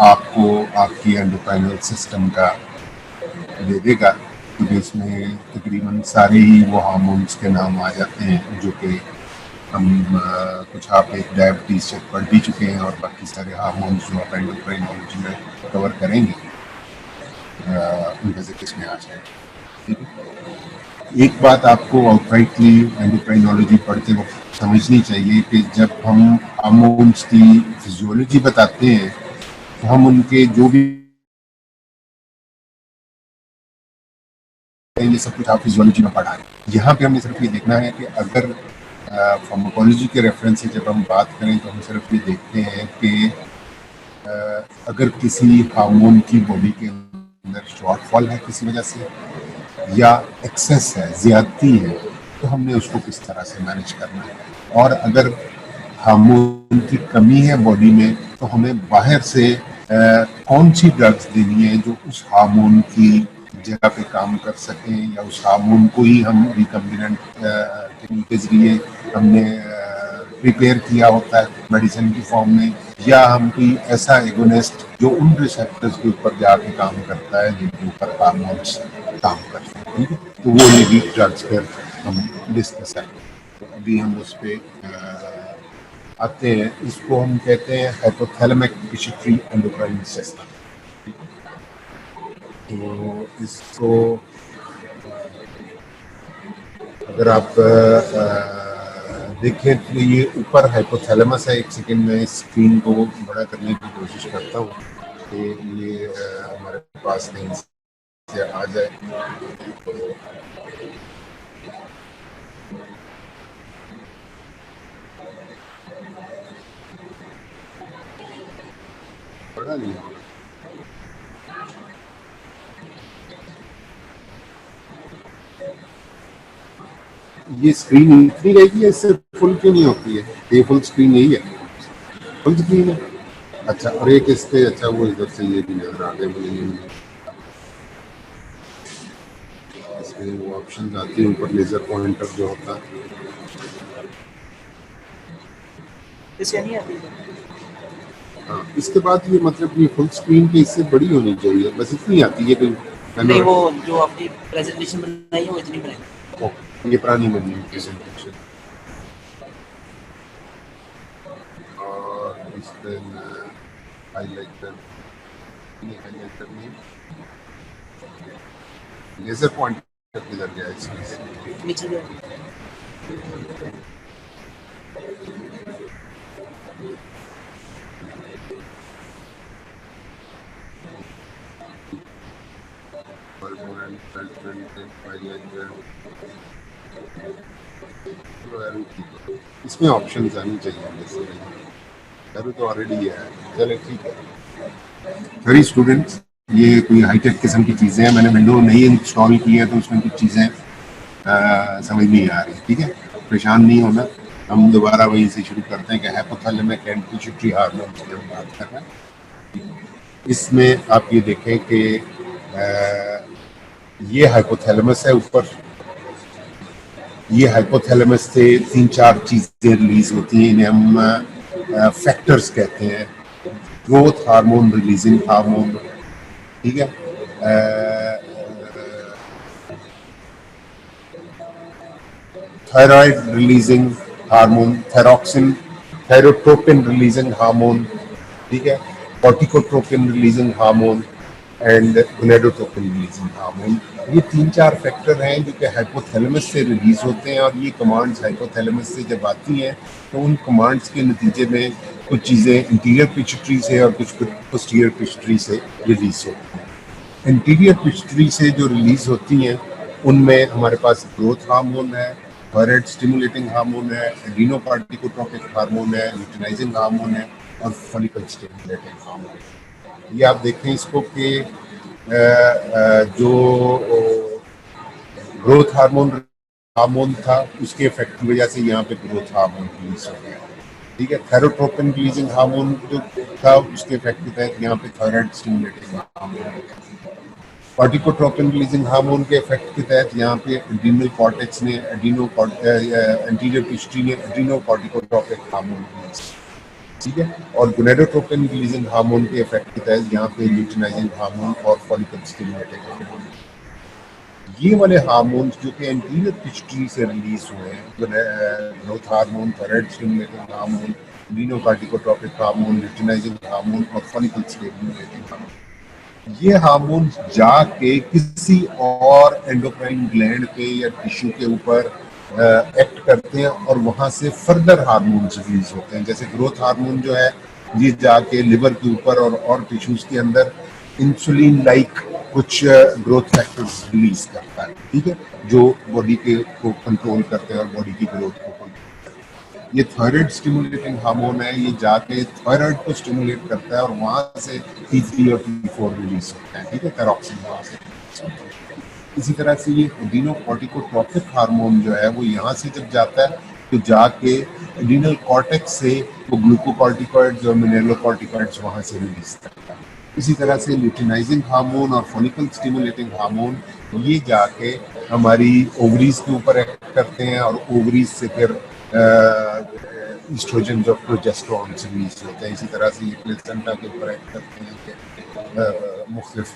आपको आपकी endocrinal system का दे देगा, क्योंकि इसमें तकरीबन सारे ही वो हार्मोन्स के नाम आ जाते हैं जो कि हम कुछ आप एक डायबिटीज चेक पढ़ भी चुके हैं, और बाकी सारे हार्मोन्स जो आप एंडोक्राइनोलॉजी में कवर करेंगे उनका जिक्र इसमें आ जाएगा। ठीक है, एक बात आपको आउटराइटली एंडोक्राइनोलॉजी पढ़ते वक्त समझनी चाहिए कि जब हम हार्मोन्स की फिजियोलॉजी बताते हैं तो हम उनके जो भी ये सब कुछ आप फिजियोलॉजी में पढ़ा है। यहाँ पे हमें सिर्फ ये देखना है कि अगर फार्माकोलॉजी के रेफरेंस से जब हम बात करें तो हम सिर्फ ये देखते हैं कि अगर किसी हार्मोन की बॉडी के अंदर शॉर्टफॉल है किसी वजह से, या एक्सेस है, ज्यादती है, तो हमने उसको किस तरह से मैनेज करना है। और अगर हार्मोन की कमी है बॉडी में तो हमें बाहर से कौन सी ड्रग्स देनी है जो उस हार्मोन की जगह पे काम कर सकें, या उस हार्मोन को ही हम रिकम्बिनेंट टेक्निक के जरिए हमने प्रिपेयर किया होता है मेडिसिन की फॉर्म में, या हम कोई ऐसा एगोनिस्ट जो उन रिसेप्टर्स के ऊपर जाके काम करता है जिनके ऊपर हार्मोन्स काम करते हैं। ठीक है, तो वो ये ड्रग्स पर हम डिस्कस करें। तो अभी हम उस पर आते हैं। इसको हम कहते हैं हाइपोथैलेमिक पिट्यूटरी एंडोक्राइन सिस्टम। तो इसको अगर आप देखें तो ये ऊपर हाइपोथैलेमस है। एक सेकंड में स्क्रीन को बड़ा करने की कोशिश करता हूँ कि ये हमारे पास नहीं से आ जाए। बड़ा नहीं, ये स्क्रीन इतनी रहेगी, इससे फुल क्यों नहीं होती है? ये फुल स्क्रीन यही है, फुल स्क्रीन है। अच्छा, और एक इस पे, अच्छा वो इधर से ये भी नजर आ गया मुझे। इसमें वो ऑप्शन आती है ऊपर, लेजर पॉइंटर जो होता है, इससे नहीं आती। हाँ, इसके बाद ये मतलब ये फुल स्क्रीन पे इससे बड़ी होनी चाहिए, बस इतनी आती है। नहीं, वो जो आपकी प्रेजेंटेशन बनाई है वो इतनी बनाई। ये पुरानी बनी है प्रेजेंटेशन, और इस पे हाईलाइटर नहीं, लेजर पॉइंटर किधर गया इसमें? नीचे गया। इसमें ऑप्शन आनी चाहिए, तो ऑलरेडी है। चले ठीक है। वेरी स्टूडेंट्स, ये कोई हाईटेक किस्म की चीज़ें हैं, मैंने विंडो नहीं इंस्टॉल की है तो उसमें कुछ चीज़ें समझ नहीं आ रही। ठीक है, परेशान नहीं होना, हम दोबारा वहीं से शुरू करते हैं कि हाइपोथैलेमिक एंड पिट्यूटरी हार्मोन की हम बात कर रहे हैं। इसमें आप ये देखें कि ये हाइपोथैलेमस है ऊपर, ये हाइपोथैलेमस से 3-4 चीज़ें रिलीज होती हैं, इन्हें हम फैक्टर्स कहते हैं। ग्रोथ हार्मोन, रिलीजिंग हार्मोन, ठीक है, thyroid releasing hormone, thyroxine, thyrotropin releasing hormone, ठीक है, corticotropin releasing hormone and gonadotropin releasing hormone. ये 3-4 फैक्टर हैं जो कि हाइपोथैलेमस से रिलीज होते हैं, और ये कमांड्स हाइपोथैलेमस से जब आती हैं तो उन कमांड्स के नतीजे में कुछ चीज़ें इंटीरियर पिट्यूटरी से और कुछ पोस्टीरियर पिट्यूटरी से रिलीज होती हैं। इंटीरियर पिट्यूटरी से जो रिलीज होती हैं उनमें हमारे पास ग्रोथ हार्मोन है, थायराइड स्टिमुलेटिंग हार्मोन है, एड्रीनोकार्टिकोट्रोपिक हार्मोन है, ल्यूटिनाइजिंग हार्मोन है, और फॉलिकल स्टिमुलेटिंग हार्मोन। ये आप देखें इसको कि जो ग्रोथ हार्मोन था उसके इफेक्ट की वजह से यहाँ पे ग्रोथ हार्मोन रिलीज हो गया। ठीक है, थायरोट्रोपिन रिलीजिंग हार्मोन जो था उसके इफेक्ट के तहत यहाँ पे thyroid stimulating hormone, corticotropin releasing hormone के इफेक्ट के तहत यहाँ पे एड्रीनल कॉर्टेक्स ने एंटीरियर पिट्यूटरी ने एड्रीनोकॉर्टिकोट्रोपिक हार्मोन रिलीज। ठीक है। और गोनेडोट्रोपिन रिलीजिंग हार्मोन के इफेक्ट के तहत यहाँ पे ल्यूटिनाइजिंग हार्मोन और फॉलिकल स्टिमुलेटिंग हार्मोन, ये वाले हार्मोन्स जो कि एंटीरियर पिट्यूटरी से रिलीज हुए हैं, growth hormone, thyroid stimulating hormone, adrenocorticotropic hormone, luteinising hormone और फॉलिकल स्टिमुलेटिंग हार्मोन, ये हार्मोन जाके किसी और एंडोक्राइन ग्लैंड पे या टिश्यू के ऊपर एक्ट करते हैं और वहां से फर्दर हार्मोन्स रिलीज होते हैं। जैसे ग्रोथ हार्मोन जो है ये जाके लिवर के ऊपर और टिश्यूज के अंदर इंसुलिन लाइक कुछ ग्रोथ फैक्टर्स रिलीज करता है, ठीक है, जो बॉडी के को कंट्रोल करते हैं और बॉडी की ग्रोथ को कंट्रोल करते हैं। ये थायराइड स्टिमुलेटिंग हार्मोन है, ये जाके थायराइड को स्टिमुलेट करता है और वहां से T3 और T4 रिलीज होता है, ठीक है, थायरॉक्सिन वहां से। इसी तरह से ये एडिनोकॉर्टिकोट्रोपिक हार्मोन जो है वो यहाँ से जब जाता है तो जाके एडिनल कॉर्टेक्स से वो ग्लूकोकॉर्टिकॉइड्स और मिनरलोकॉर्टिकॉइड्स वहां से रिलीज करता है। इसी तरह से ल्यूटिनाइजिंग हार्मोन और फॉलिकल स्टिमुलेटिंग हार्मोन ये जाके हमारी ओवरीज के ऊपर एक्ट करते हैं और ओवरीज से फिर ईस्ट्रोजन और प्रोजेस्टेरोन रिलीज होते हैं। इसी तरह से ये प्लेसेंटा के ऊपर एक्ट करते हैं कि मुख्तलिफ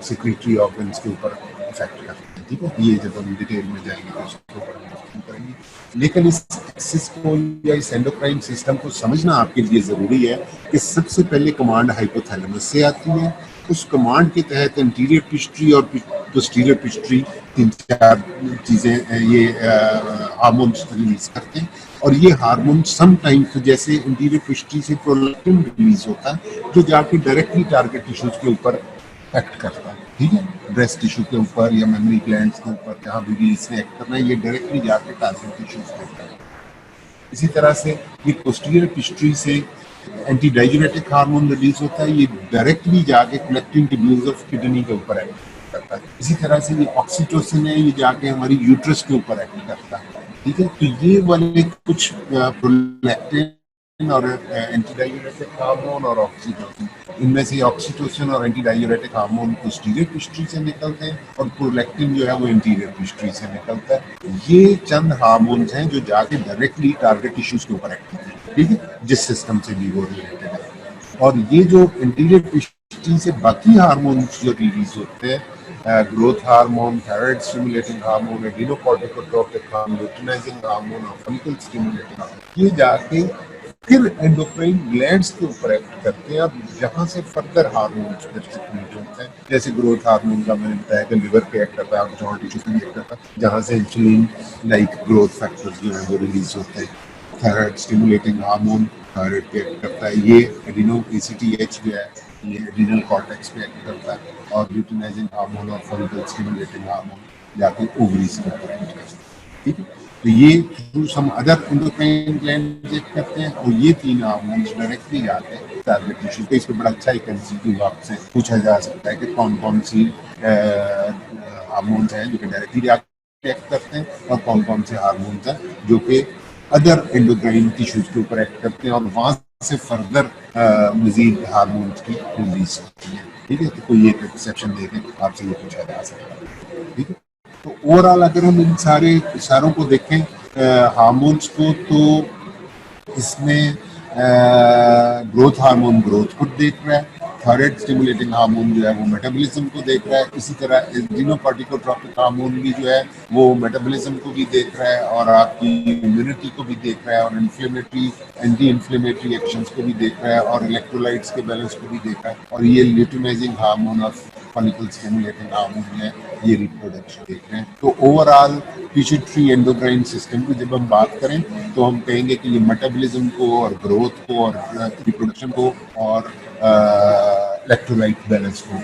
सेक्रेटरी ऑर्गन्स के ऊपर इफेक्ट करते हैं, ठीक है। ये जब हम डिटेल में जाएंगे तो उसके ऊपर हम करेंगे, लेकिन इस एक्सिस को या इस एंडोक्राइन सिस्टम को समझना आपके लिए जरूरी है कि सबसे पहले कमांड हाइपोथैलेमस से आती है। उस कमांड के तहत इंटीरियर पिट्यूटरी और पोस्टीरियर पिट्यूटरी 3-4 चीजें ये हार्मोन्स रिलीज करते हैं और ये हार्मोन समटाइम्स तो जैसे इंटीरियर पिट्यूटरी से प्रोलैक्टिन रिलीज होता है जो जाके डायरेक्टली टारगेट टिश्यूज के ऊपर एक्ट करता है, ठीक है, ब्रेस्ट टिश्यू के ऊपर या मेमोरी ग्लैंड्स के ऊपर जहाँ भी इसने एक्ट करना है ये डायरेक्टली जाके टारगेट टिश्यूज के ऊपर। इसी तरह से ये पोस्टीरियर पिट्यूटरी से एंटी डाययूरेटिक हार्मोन रिलीज होता है, ये डायरेक्टली जाके कलेक्टिंग ट्यूब्यूल्स ऑफ किडनी के ऊपर एक्ट करता है। इसी तरह से ये ऑक्सीटोसिन है, ये जाके हमारी यूट्रस के ऊपर एक्ट करता है, ठीक है। तो ये वाले कुछ प्रोलैक्टिन और एंटी डाययूरेटिक हार्मोन और ऑक्सीटोसिन, इनमें से ऑक्सीटोसिन और anti diuretic hormone posterior pituitary से निकलते हैं और प्रोलैक्टिन जो है वो इंटीरियर पिट्यूटरी से निकलता है। ये चंद हार्मोन्स हैं जो जाके डायरेक्टली टारगेट टिश्यूज के ऊपर एक्ट करते हैं, ठीक है, जिस सिस्टम से भी वो रिलेटेड है। और ये जो इंटीरियर पिट्यूटरी से बाकी हार्मोन्स जो रिलीज होते हैं, growth hormone, thyroid stimulating hormone, adrenocorticotropic hormone, luteinising hormone और फॉलिकल स्टिमुलेटिंग हार्मोन, ये जाके फिर एंडोक्राइन ग्लैंड्स के ऊपर एक्ट करते हैं और जहां से फर्दर हार्मोन्स फिर सिक्रीट होते हैं। जैसे ग्रोथ हार्मोन का मैंने बताया कि लिवर पे एक्ट करता है और जॉइंट टिश्यू पे एक्ट करता है जहां से इंसुलिन लाइक ग्रोथ फैक्टर्स जो है वो रिलीज होते हैं। थायराइड स्टिमुलेटिंग हार्मोन थायराइड पे एक्ट करता है, ये एडिनो ACTH जो है ये एडिनल कॉर्टेक्स पे एक्ट करता है और ल्यूटिनाइजिंग हार्मोन और फॉलिकल स्टिमुलेटिंग हार्मोन जाके ओवरीज के ऊपर एक्ट करता है, ठीक है। तो ये through some other endocrine gland check करते हैं और ये 3 हार्मोन्स डायरेक्टली जाते हैं टारगेट टिश्यू पे। इस पे बड़ा अच्छा एक एमसीक्यू आपसे पूछा जा सकता है कि कौन कौन सी हार्मोन्स हैं जो कि डायरेक्टली जाके एक्ट करते हैं और कौन कौन से हार्मोन्स हैं जो कि अदर एंडोक्राइन टिश्यूज के ऊपर एक्ट करते हैं और वहां से फर्दर मजीद हार्मोन्स की रिलीज होती है, ठीक है। तो कोई एक एक्सेप्शन देके आपसे ये पूछा जा सकता है, ठीक है। तो ओवरऑल अगर हम इन सारों को देखें हार्मोन्स को, तो इसमें ग्रोथ हार्मोन ग्रोथ को देख रहा है, थायराइड स्टिमुलेटिंग हार्मोन जो है वो मेटाबॉलिज्म को देख रहा है, इसी तरह एडिनोकॉर्टिकोट्रोपिक हार्मोन भी जो है वो मेटाबॉलिज्म को भी देख रहा है और आपकी इम्यूनिटी को भी देख रहा है और इन्फ्लेमेटरी एंटी इन्फ्लेमेटरी एक्शंस को भी देख रहा है और इलेक्ट्रोलाइट्स के बैलेंस को भी देख रहा है और ये ल्यूटिनाइजिंग हार्मोन और फॉलिकल स्टिमुलेटिंग हार्मोन है ये रिप्रोडक्शन देख रहे हैं। तो ओवरऑल पिट्यूटरी एंडोक्राइन सिस्टम की जब हम बात करें तो हम कहेंगे कि ये मेटाबॉलिज्म को और ग्रोथ को और रिप्रोडक्शन को और इलेक्ट्रोलाइट बैलेंस को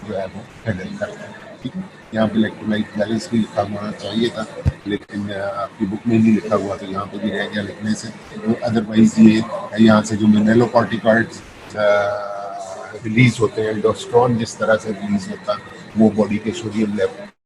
जो है वो हैंडल करता है, ठीक है। यहाँ पे इलेक्ट्रोलाइट बैलेंस भी लिखा होना चाहिए था लेकिन आपकी बुक में नहीं लिखा हुआ तो यहाँ पे भी रह गया लिखने से। तो अदरवाइज ये यहाँ से जो मिनरलोकॉर्टिकॉइड्स रिलीज होते हैं, एल्डोस्टेरोन जिस तरह से रिलीज होता है वो बॉडी के सोडियम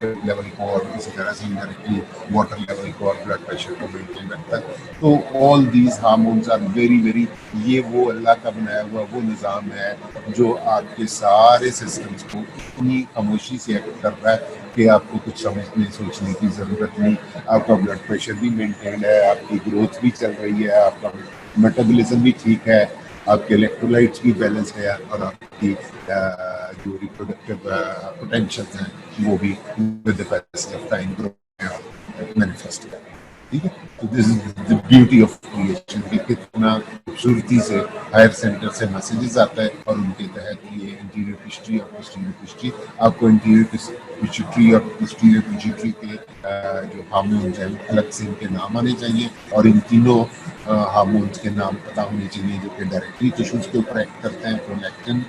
लेवल को और इसी तरह से इनडायरेक्टली वाटर लेवल को और ब्लड प्रेशर को मेंटेन रखता है। तो all these hormones are very very, ये वो अल्लाह का बनाया हुआ वो निज़ाम है जो आपके सारे सिस्टम्स को इतनी खामोशी से एक्ट कर रहा है कि आपको कुछ समझने सोचने की ज़रूरत नहीं। आपका ब्लड प्रेशर भी मेंटेन है, आपकी ग्रोथ भी चल रही है, आपका मेटाबॉलिज्म भी ठीक है, आपके इलेक्ट्रोलाइट्स भी बैलेंस है और आपकी जो रिप्रोडक्टिव पोटेंशियल हैं वो भी with the passage of time grow manifest करें। ठीक है, तो this is the beauty of creation कि कितना खूबसूरती से हायर सेंटर से मैसेजेस आता है और उनके तहत ये इंटीरियर पिस्ट्री और पोस्टीरियर पिस्ट्री आपको इंटीरियर पिस्ट्री और पोस्टीरियर पिस्ट्री के जो हार्मोन्स हैं अलग से इनके नाम आने चाहिए और इन तीनों हार्मोन्स के नाम पता होने चाहिए जो कि डायरेक्टली टिश्यूज के ऊपर एक्ट करते हैं, प्रोलैक्टिन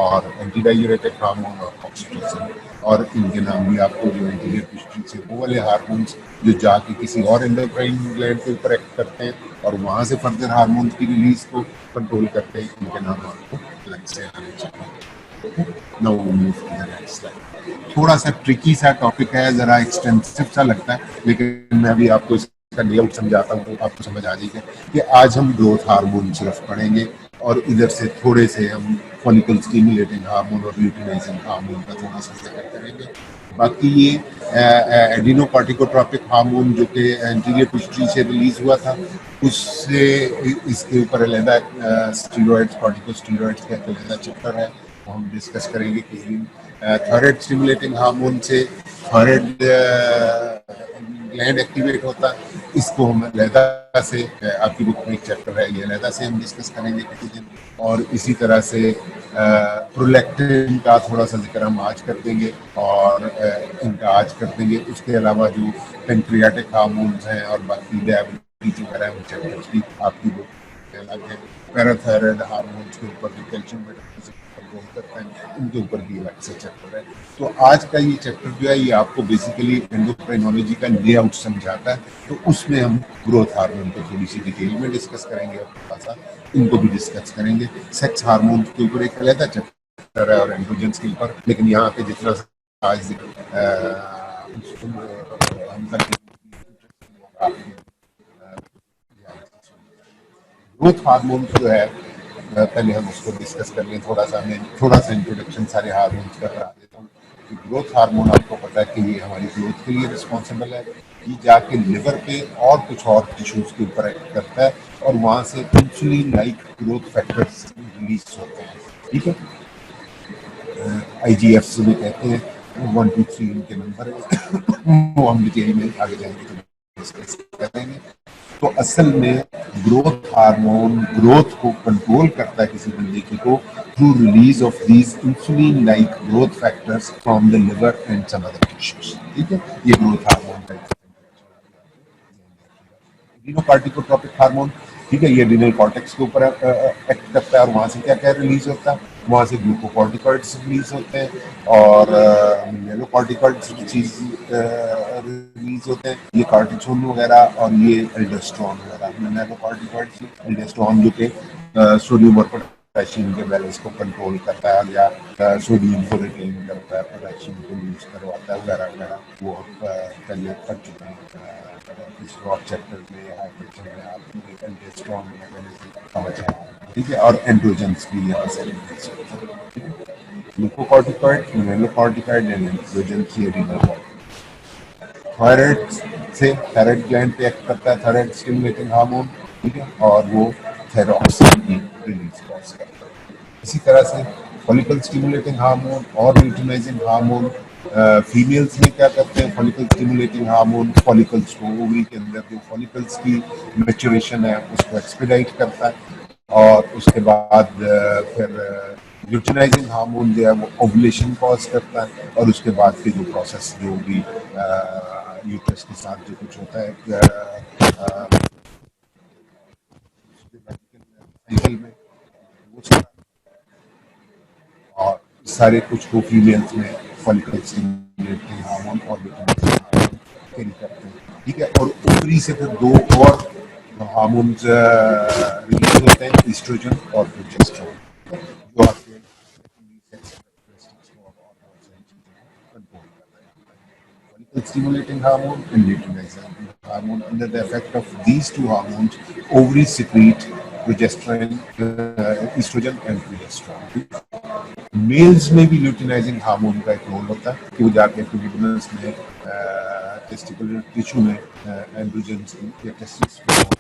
और एंटीडायूरेटिक हार्मोन और ऑक्सीटोसिन। और इनके नाम भी आपको जो इंटीरियर पिस्ट्री से वो वाले हार्मोन्स जो जाके किसी और एंडोक्राइन ग्लैंड के ऊपर एक्ट करते हैं और वहां से फर्दर हार्मोन्स की रिलीज को कंट्रोल करते हैं, इनके नाम आपको अलग से आने चाहिए। Now we move to the next slide. थोड़ा सा ट्रिकी सा टॉपिक है, जरा एक्सटेंसिव सा लगता है, लेकिन मैं अभी आपको इसका लेआउट समझाता हूँ तो आपको समझ आ जाएगा कि आज हम ग्रोथ हार्मोन सिर्फ पढ़ेंगे और इधर से थोड़े से हम फॉलिकल स्टिमुलेटिंग हार्मोन और ल्यूटिनाइजिंग हार्मोन का थोड़ा सा जिक्र करेंगे। बाकी ये एडिनोकार्टिकोट्रोपिक हार्मोन जो कि एंटीरियर पिट्यूटरी से रिलीज हुआ था, उससे इसके ऊपर अलहदा स्टीरॉइड्स, कॉर्टिकोस्टीरॉइड्स का अलहदा चैप्टर है, वो हम डिस्कस करेंगे किस दिन। थायराइड स्टिमुलेटिंग हार्मोन से थायराइड ग्लैंड एक्टिवेट होता है, इसको हम अलहदा से आपकी बुक में एक चैप्टर है, ये अलहदा से हम डिस्कस करेंगे किसी दिन। और इसी तरह से प्रोलैक्टिन का थोड़ा सा जिक्र हम आज कर देंगे और इनका आज कर देंगे। उसके अलावा जो पेंक्रियाटिक हार्मोन्स हैं और बाकी डायबिटीज वगैरह वो चैप्टर्स भी आपकी बुक में अलग है। पैराथायराइड हार्मोन्स के ऊपर जो कैल्शियम मेटाबॉलिज्म कंट्रोल करता है, उनके ऊपर भी अलग से चैप्टर है। तो आज का ये चैप्टर जो है ये आपको बेसिकली एंडोक्राइनोलॉजी का लेआउट समझाता है, तो उसमें हम ग्रोथ हार्मोन को थोड़ी सी डिटेल में डिस्कस करेंगे और थोड़ा सा इनको भी डिस्कस करेंगे। सेक्स हार्मोन के ऊपर एक अलग चैप्टर है और एंड्रोजन्स के ऊपर, लेकिन यहाँ पे जितना आज ग्रोथ हार्मोन जो है पहले हम उसको डिस्कस कर लें। थोड़ा सा इंट्रोडक्शन सारे हार्मोन्स का करा देता हूँ। कि ग्रोथ हार्मोन आपको पता है कि ये हमारी ग्रोथ के लिए रिस्पॉन्सिबल है, ये जाके लिवर पे और कुछ और टिश्यूज के ऊपर एक्ट करता है और वहां से insulin like growth factors release होते हैं। ठीक है, IGF भी कहते हैं, 1 2 3 इनके नंबर है वो हम डिटेल में आगे जाएंगे तो डिस्कस करेंगे। तो असल में ग्रोथ हार्मोन ग्रोथ को कंट्रोल करता है किसी बंदे की को through release of these insulin like growth factors from the liver and some other tissues. ठीक है, ये ग्रोथ हार्मोन है। एडिनोकार्टिकोट्रोपिक हार्मोन, ठीक है, ये एड्रिनल कॉर्टेक्स के ऊपर एक्ट करता है और वहां से क्या क्या रिलीज होता है, वहां से ग्लूकोकॉर्टिकॉइड्स रिलीज होते हैं और मेलोकॉर्टिकॉइड्स चीज रिलीज होते हैं, ये कार्टिसोल वगैरह और ये एल्डोस्टेरोन वगैरह। मेलोकॉर्टिकॉइड्स एल्डोस्टेरोन जो कि सोडियम और पोटेशियम के बैलेंस को कंट्रोल करता है या सोडियम को रिटेन करता है, पोटेशियम को यूज करवाता है वगैरह वगैरह, वो पहले कर चुके हैं इस रॉक चैप्टर में, हाइड्रोजन में आप एल्डोस्टेरोन मैकेनिज्म समझ आए। ठीक है, और एंड्रोजन्स भी यहाँ से ग्लूकोकॉर्टिकॉइड, मेलोकॉर्टिकॉइड एंड एंड्रोजन्स ये रिलीज थायराइड से थायराइड ग्लैंड पे एक्ट करता है, थायराइड स्टिमुलेटिंग हार्मोन। ठीक है, और वो थायरॉक्सिन की रिलीज कॉज करता है। इसी तरह से फॉलिकल स्टिमुलेटिंग हार्मोन और ल्यूटिनाइजिंग हार्मोन फीमेल्स में क्या करते हैं, फॉलिकल स्टिमुलेटिंग हार्मोन फॉलिकल्स को, ओवरी के अंदर जो फॉलिकल्स की मैच्योरेशन है उसको एक्सपीडाइट करता है और उसके बाद फिर ल्यूटिनाइजिंग हार्मोन जो है वो ओवुलेशन कॉज करता है और उसके बाद के जो प्रोसेस जो भी यूट्रस के साथ जो कुछ होता है साइकिल में वो सारा और सारे कुछ को फीमेल्स में फॉलिकल स्टिमुलेटिंग हार्मोन और ल्यूटिनाइजिंग हार्मोन कैरी करते हैं। ठीक है, और ऊपरी से फिर दो और हार्मोन्स रिलीज होते हैं, ईस्ट्रोजन और प्रोजेस्टेरोन, जो आपके stimulating hormone and luteinizing hormone. Under the effect of these two hormones, ovaries secrete progesterone, estrogen and progesterone. Males में भी ल्यूटिनाइजिंग हार्मोन का एक रोल होता है कि वो जाके यूटेरस में टेस्टिकुलर टिश्यू में एंड्रोजन्स या टेस्टिकुलर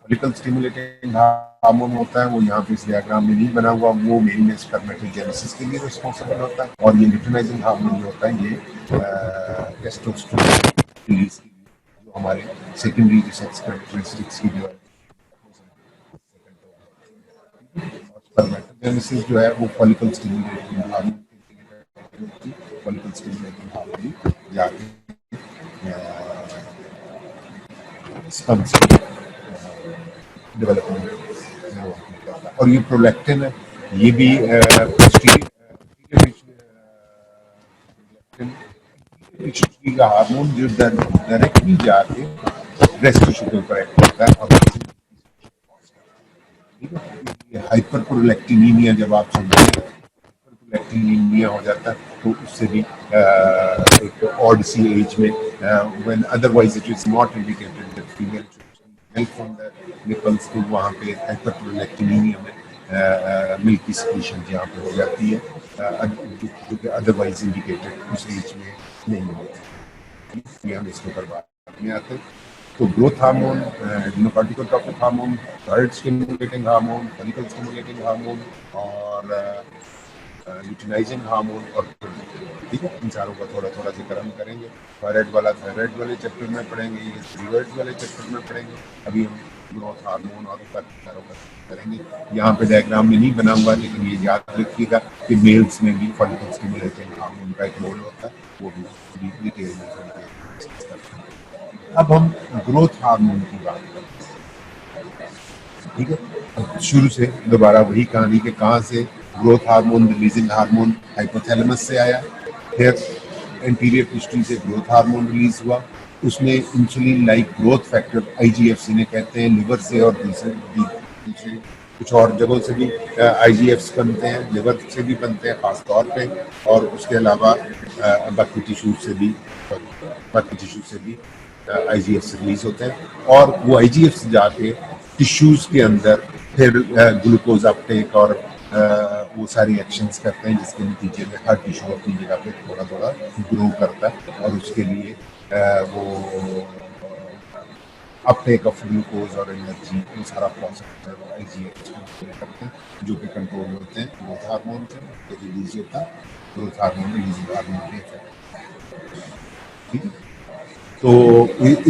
फॉलिकल स्टिमुलेटिंग हार्मोन होता है, वो यहाँ पे इस डायग्राम में नहीं बना हुआ, वो मेल में स्पर्मेटोजेनेसिस के लिए रिस्पॉन्सिबल होता है। और ये ल्यूटिनाइजिंग हार्मोन जो होता है ये टेस्टोस्टेरोन रिलीज के लिए, जो हमारे सेकेंडरी सेक्स कैरेक्टरिस्टिक्स की जो है। स्पर्मेटोजेनेसिस जो है वो फॉलिकल स्टिमुलेटिंग हार्मोन के लिए, फॉलिकल स्टिमुलेटिंग हार्मोन जाके स्पर्म्स डेवलपमेंट करता है। और ये प्रोलैक्टिन है, ये भी पिट्यूटरी का हार्मोन जो डायरेक्टली जाके ब्रेस्ट टिश्यू के ऊपर एक्ट करता है। और हाइपर प्रोलैक्टिनीमिया जब आप सुनते हैं, हाइपरप्रोलैक्टिनीमिया हो जाता है, तो उससे भी एक ऑड सी एज में, when otherwise it is not indicated that female milk from the nipples, तो वहाँ पे हाइपरप्रोलैक्टिनीमिया में मिल्क की सिक्रीशन यहाँ पे हो जाती है, जो कि अदरवाइज इंडिकेटेड उस एज में नहीं होती। हम इसके ऊपर बात में आते हैं। तो growth hormone, adrenocorticotropic hormone, thyroid stimulating hormone, follicle stimulating hormone और ल्यूटिनाइजिंग हार्मोन और ठीक है, इन चारों का थोड़ा थोड़ा जिक्र हम करेंगे। थायराइड वाला थायराइड वाले चैप्टर में पढ़ेंगे, ये थायराइड वाले चैप्टर में पढ़ेंगे। अभी हम ग्रोथ हार्मोन और चारों का करेंगे। यहाँ पे डायग्राम में नहीं बना हुआ, लेकिन ये याद रखिएगा कि मेल्स में भी फॉलिकल स्टिमुलेटिंग हार्मोन का एक रोल होता है, वो भी डिटेल में करेंगे। अब हम ग्रोथ हार्मोन की बात करते हैं, ठीक है। अब शुरू से दोबारा वही कहानी के कहाँ से growth hormone releasing hormone hypothalamus से आया, फिर एंटीरियर पिट्यूटरी से ग्रोथ हार्मोन रिलीज हुआ, उसमें insulin like growth factor IGF जिन्हें कहते हैं, लिवर से और दूसरे कुछ और जगहों से भी आईजीएफ बनते हैं, लिवर से भी बनते हैं खास तौर पे, और उसके अलावा बाकी टिश्यू से भी आईजीएफ रिलीज होते हैं। और वो आईजीएफ जाके टिश्यूज के अंदर फिर ग्लूकोज अपटेक और वो सारी एक्शंस करते हैं, जिसके नतीजे में हर टिश्यू अपनी जगह पे थोड़ा थोड़ा ग्रो करता है, और उसके लिए वो अपटेक ऑफ ग्लूकोज और एनर्जी, वो सारा प्रोसेस आईजीएफ करते हैं, जो कि कंट्रोल होते हैं ग्रोथ हार्मोन से रिलीज होता है। ग्रोथ हार्मोन रिलीजिंग हार्मोन के इफेक्ट, ठीक है। तो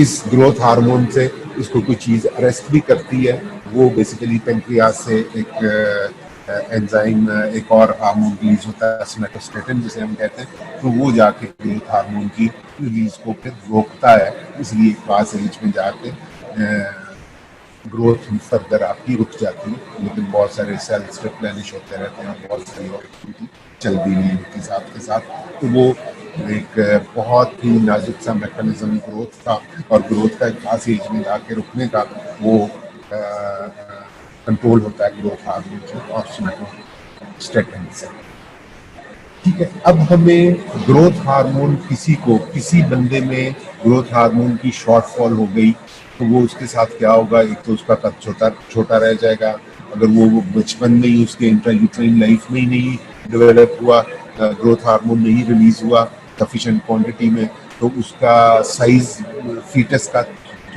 इस ग्रोथ हार्मोन से इसको कोई चीज़ अरेस्ट भी करती है, वो बेसिकली पेंक्रियास से एक एंजाइम, एक और हार्मोन रिलीज होता है सोमेटोस्टेटिन जिसे हम कहते हैं, तो वो जाके ग्रोथ हार्मोन की रिलीज को फिर रोकता है। इसलिए पास एज में जाके ग्रोथ फर्दर आपकी रुक जाती है, लेकिन बहुत सारे सेल्स रिप्लेनिश होते रहते हैं और बहुत सारी एक्टिविटी चल भी रही है साथ के साथ। तो वो एक बहुत ही नाजुक सा मैकेनिज्म ग्रोथ का, और ग्रोथ का एक खास एज में जाके रुकने का वो कंट्रोल होता है ग्रोथ हार्मोन से और सोमेटोस्टेटिन से, ठीक है। अब हमें ग्रोथ हार्मोन किसी बंदे में ग्रोथ हार्मोन की शॉर्टफॉल हो गई, तो वो उसके साथ क्या होगा, एक तो उसका कद छोटा रह जाएगा। अगर वो बचपन में ही उसके इंट्रायूट्राइन लाइफ में ही नहीं डेवलप हुआ, ग्रोथ हार्मोन नहीं रिलीज हुआ सफिशिएंट क्वांटिटी में, तो उसका साइज फीटस का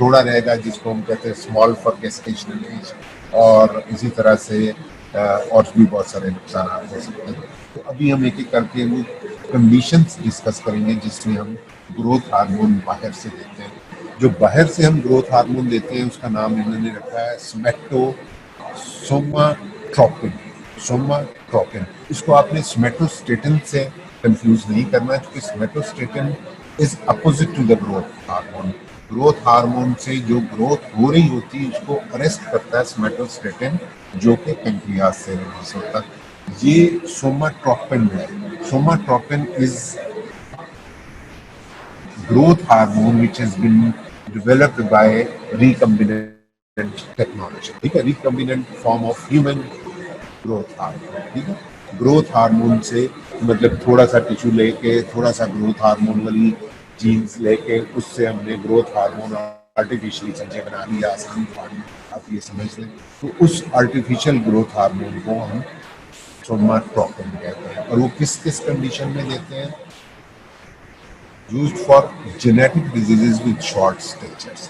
थोड़ा रहेगा, जिसको हम कहते हैं स्मॉल फॉर गेस्टेशनल एज। और इसी तरह से और भी बहुत सारे नुकसान हो सकते हैं। तो अभी हम एक एक करके वो कंडीशंस डिस्कस करेंगे जिसमें हम ग्रोथ हार्मोन बाहर से देते हैं। जो बाहर से हम ग्रोथ हार्मोन देते हैं उसका नाम इन्होंने रखा है सोमाट्रोपिन। इसको आपने सोमेटोस्टेटिन से कंफ्यूज नहीं करना है, क्योंकि somatostatin is opposite to the growth hormone. Growth hormone से जो ग्रोथ हो रही होती है उसको अरेस्ट करता है सोमेटोस्टेटिन, जो कि पेंक्रियास से रिलीज होता है। ये सोमाट्रोपिन है। Somatropin is growth hormone which has been developed by recombinant technology, ठीक है, recombinant form of human growth hormone, ठीक है। ग्रोथ हार्मोन से मतलब थोड़ा सा टिश्यू लेके थोड़ा सा ग्रोथ हार्मोन वाली जीन्स लेके उससे हमने ग्रोथ हार्मोन आर्टिफिशियली चीजें बना ली, आसान पानी आप ये समझ लें। तो उस आर्टिफिशियल ग्रोथ हार्मोन को हम सोमाट्रोपिन कहते हैं। और वो किस किस कंडीशन में देते हैं? used for genetic diseases with short statures,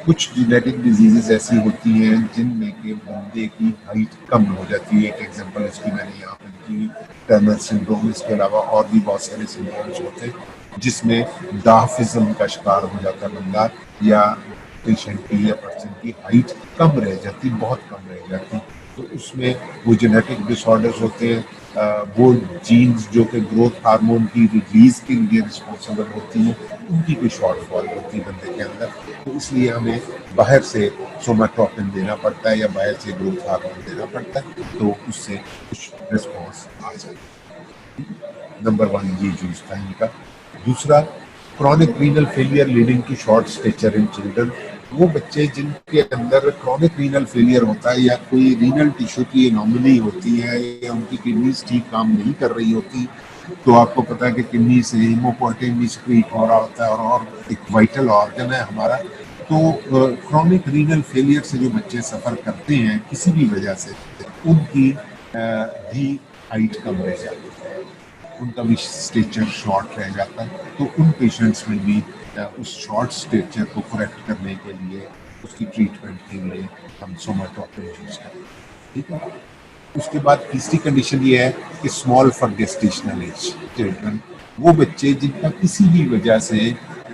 कुछ जेनेटिक डिजीजेस ऐसी होती हैं जिनमें के बंदे की हाइट कम हो जाती है। एक एग्जांपल इसकी मैंने यहाँ पर की, टर्नर सिंड्रोम। इसके अलावा और भी बहुत सारे सिंड्रोम्स होते हैं जिसमें डार्फिज्म का शिकार हो जाता है बंदा, या पेशेंट की या पर्सन की हाइट कम रह जाती, बहुत कम रह जाती। तो उसमें वो जेनेटिक डिसऑर्डर्स होते हैं। वो जीन्स जो कि ग्रोथ हार्मोन की रिलीज के लिए रिस्पॉन्सिबल होती हैं, उनकी कोई शॉर्टफॉल होती है बंदे के अंदर। तो इसलिए हमें बाहर से सोमाट्रोपिन देना पड़ता है या बाहर से ग्रोथ हार्मोन देना पड़ता है, तो उससे कुछ रिस्पॉन्स आ जाए। नंबर वन ये चीज था इनका। दूसरा, chronic renal failure leading to short stature in children. वो बच्चे जिनके अंदर क्रॉनिक रीनल फेलियर होता है या कोई रीनल टिश्यू की एनोमली होती है या उनकी किडनीज ठीक काम नहीं कर रही होती, तो आपको पता है कि किडनी से हीमोपोएटिन भी सिक्रीट हो रहा होता है और एक वाइटल ऑर्गन है हमारा। तो क्रॉनिक रीनल फेलियर से जो बच्चे सफर करते हैं किसी भी वजह से, उनकी भी हाइट कम रह जाती है, उनका भी स्टेचर शॉर्ट रह जाता है। तो उन पेशेंट्स में भी उस शॉर्ट स्टेचर को करेक्ट करने के लिए, उसकी ट्रीटमेंट के लिए हम सोमाट्रोपिन यूज करते हैं। ठीक है। उसके बाद तीसरी कंडीशन ये है कि small for gestational as children, वो बच्चे जिनका किसी भी वजह से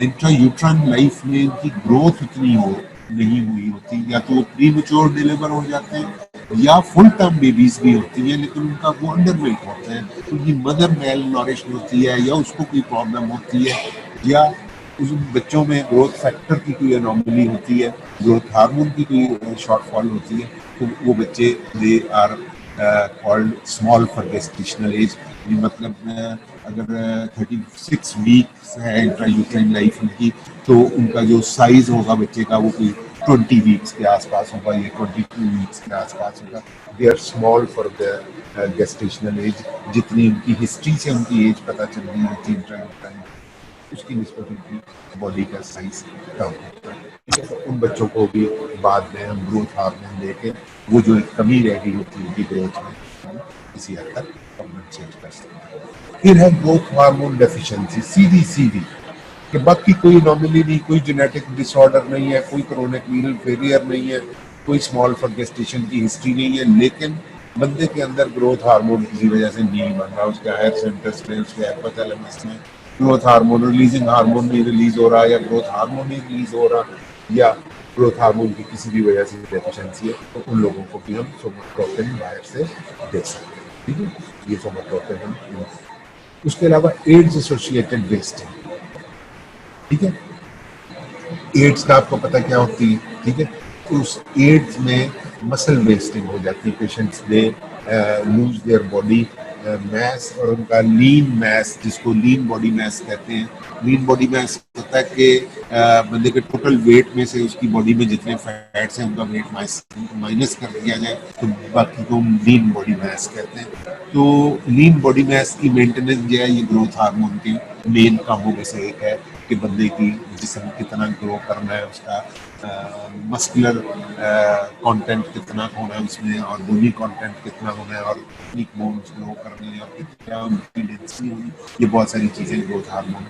इंट्रायूट्राइन लाइफ में इनकी ग्रोथ उतनी हो नहीं हुई होती, या तो वो प्री मेच्योर डिलीवर हो जाते हैं या फुल टर्म बेबीज भी होती हैं, लेकिन उनका वो अंडर वेट होते हैं, उनकी मदर मेल नॉरिश होती है या उसको कोई प्रॉब्लम होती है, या उस बच्चों में ग्रोथ फैक्टर की कोई एनोमली होती है, ग्रोथ हार्मोन की कोई शॉर्टफॉल होती है, तो वो बच्चे they are called small for gestational age. मतलब अगर 36 वीक्स है इंट्रायूट्राइन लाइफ उनकी, तो उनका जो साइज होगा बच्चे का वो कोई 20 वीक्स के आसपास होगा या 22 वीक्स के आसपास होगा। They are small for the gestational age. जितनी उनकी हिस्ट्री से उनकी एज पता चल रही होती है इंट्रायूट्राइन, उसकी निस्बत उनकी बॉडी का साइज कम होता है। ठीक है। तो उन बच्चों को भी बाद में हम ग्रोथ हार्मोन देके वो जो एक कमी रह गई होती है उनकी ग्रोथ में, हम किसी हद तक कम्पनसेट कर सकते हैं। फिर है ग्रोथ हार्मोन डेफिशिएंसी, सीधी सीधी, कि बाकी कोई नॉर्मली नहीं, कोई जेनेटिक डिसऑर्डर नहीं है, कोई क्रोनिक रीनल फेलियर नहीं है, कोई स्मॉल फॉर गेस्टेशन की हिस्ट्री नहीं है, लेकिन बंदे के अंदर ग्रोथ हार्मोन किसी वजह से नहीं बन रहा, उसके हायर सेंट्रस में, उसके हाइपोथैलेमस में ग्रोथ हार्मोन, रिलीजिंग हार्मोन नहीं रिलीज हो रहा, या ग्रोथ हार्मोन नहीं रिलीज हो रहा, या ग्रोथ हार्मोन की किसी भी वजह से डेफिशिएंसी है, तो उन लोगों को भी हम सोमाट्रोपिन बाहर से दे सकते हैं। ठीक है। ये सोमाट्रोपिन हम। उसके अलावा एड्स एसोसिएटेड वेस्टिंग। ठीक है। एड्स का आपको पता क्या होती है। ठीक है। उस एड्स में मसल वेस्टिंग हो जाती है, patients they lose their body mass, और उनका लीन मैस, जिसको लीन बॉडी मैस कहते हैं। लीन बॉडी मैस होता है कि बंदे के टोटल वेट में से उसकी बॉडी में जितने फैट्स हैं उनका वेट माइनस कर दिया जाए, तो बाकी को हम लीन बॉडी मैस कहते हैं। तो लीन बॉडी मैस की मेंटेनेंस जो है, ये ग्रोथ हार्मोन के मेन कामों में से एक है कि बंदे की जिस्म कितना ग्रो करना है, उसका मस्कुलर कंटेंट कितना होना है उसमें, और बोनी कंटेंट कितना होना है, और कितनी बोन्स ग्रो करनी है, और कितना उनकी डेंसिटी होनी, ये बहुत सारी चीज़ें ग्रोथ हार्मोन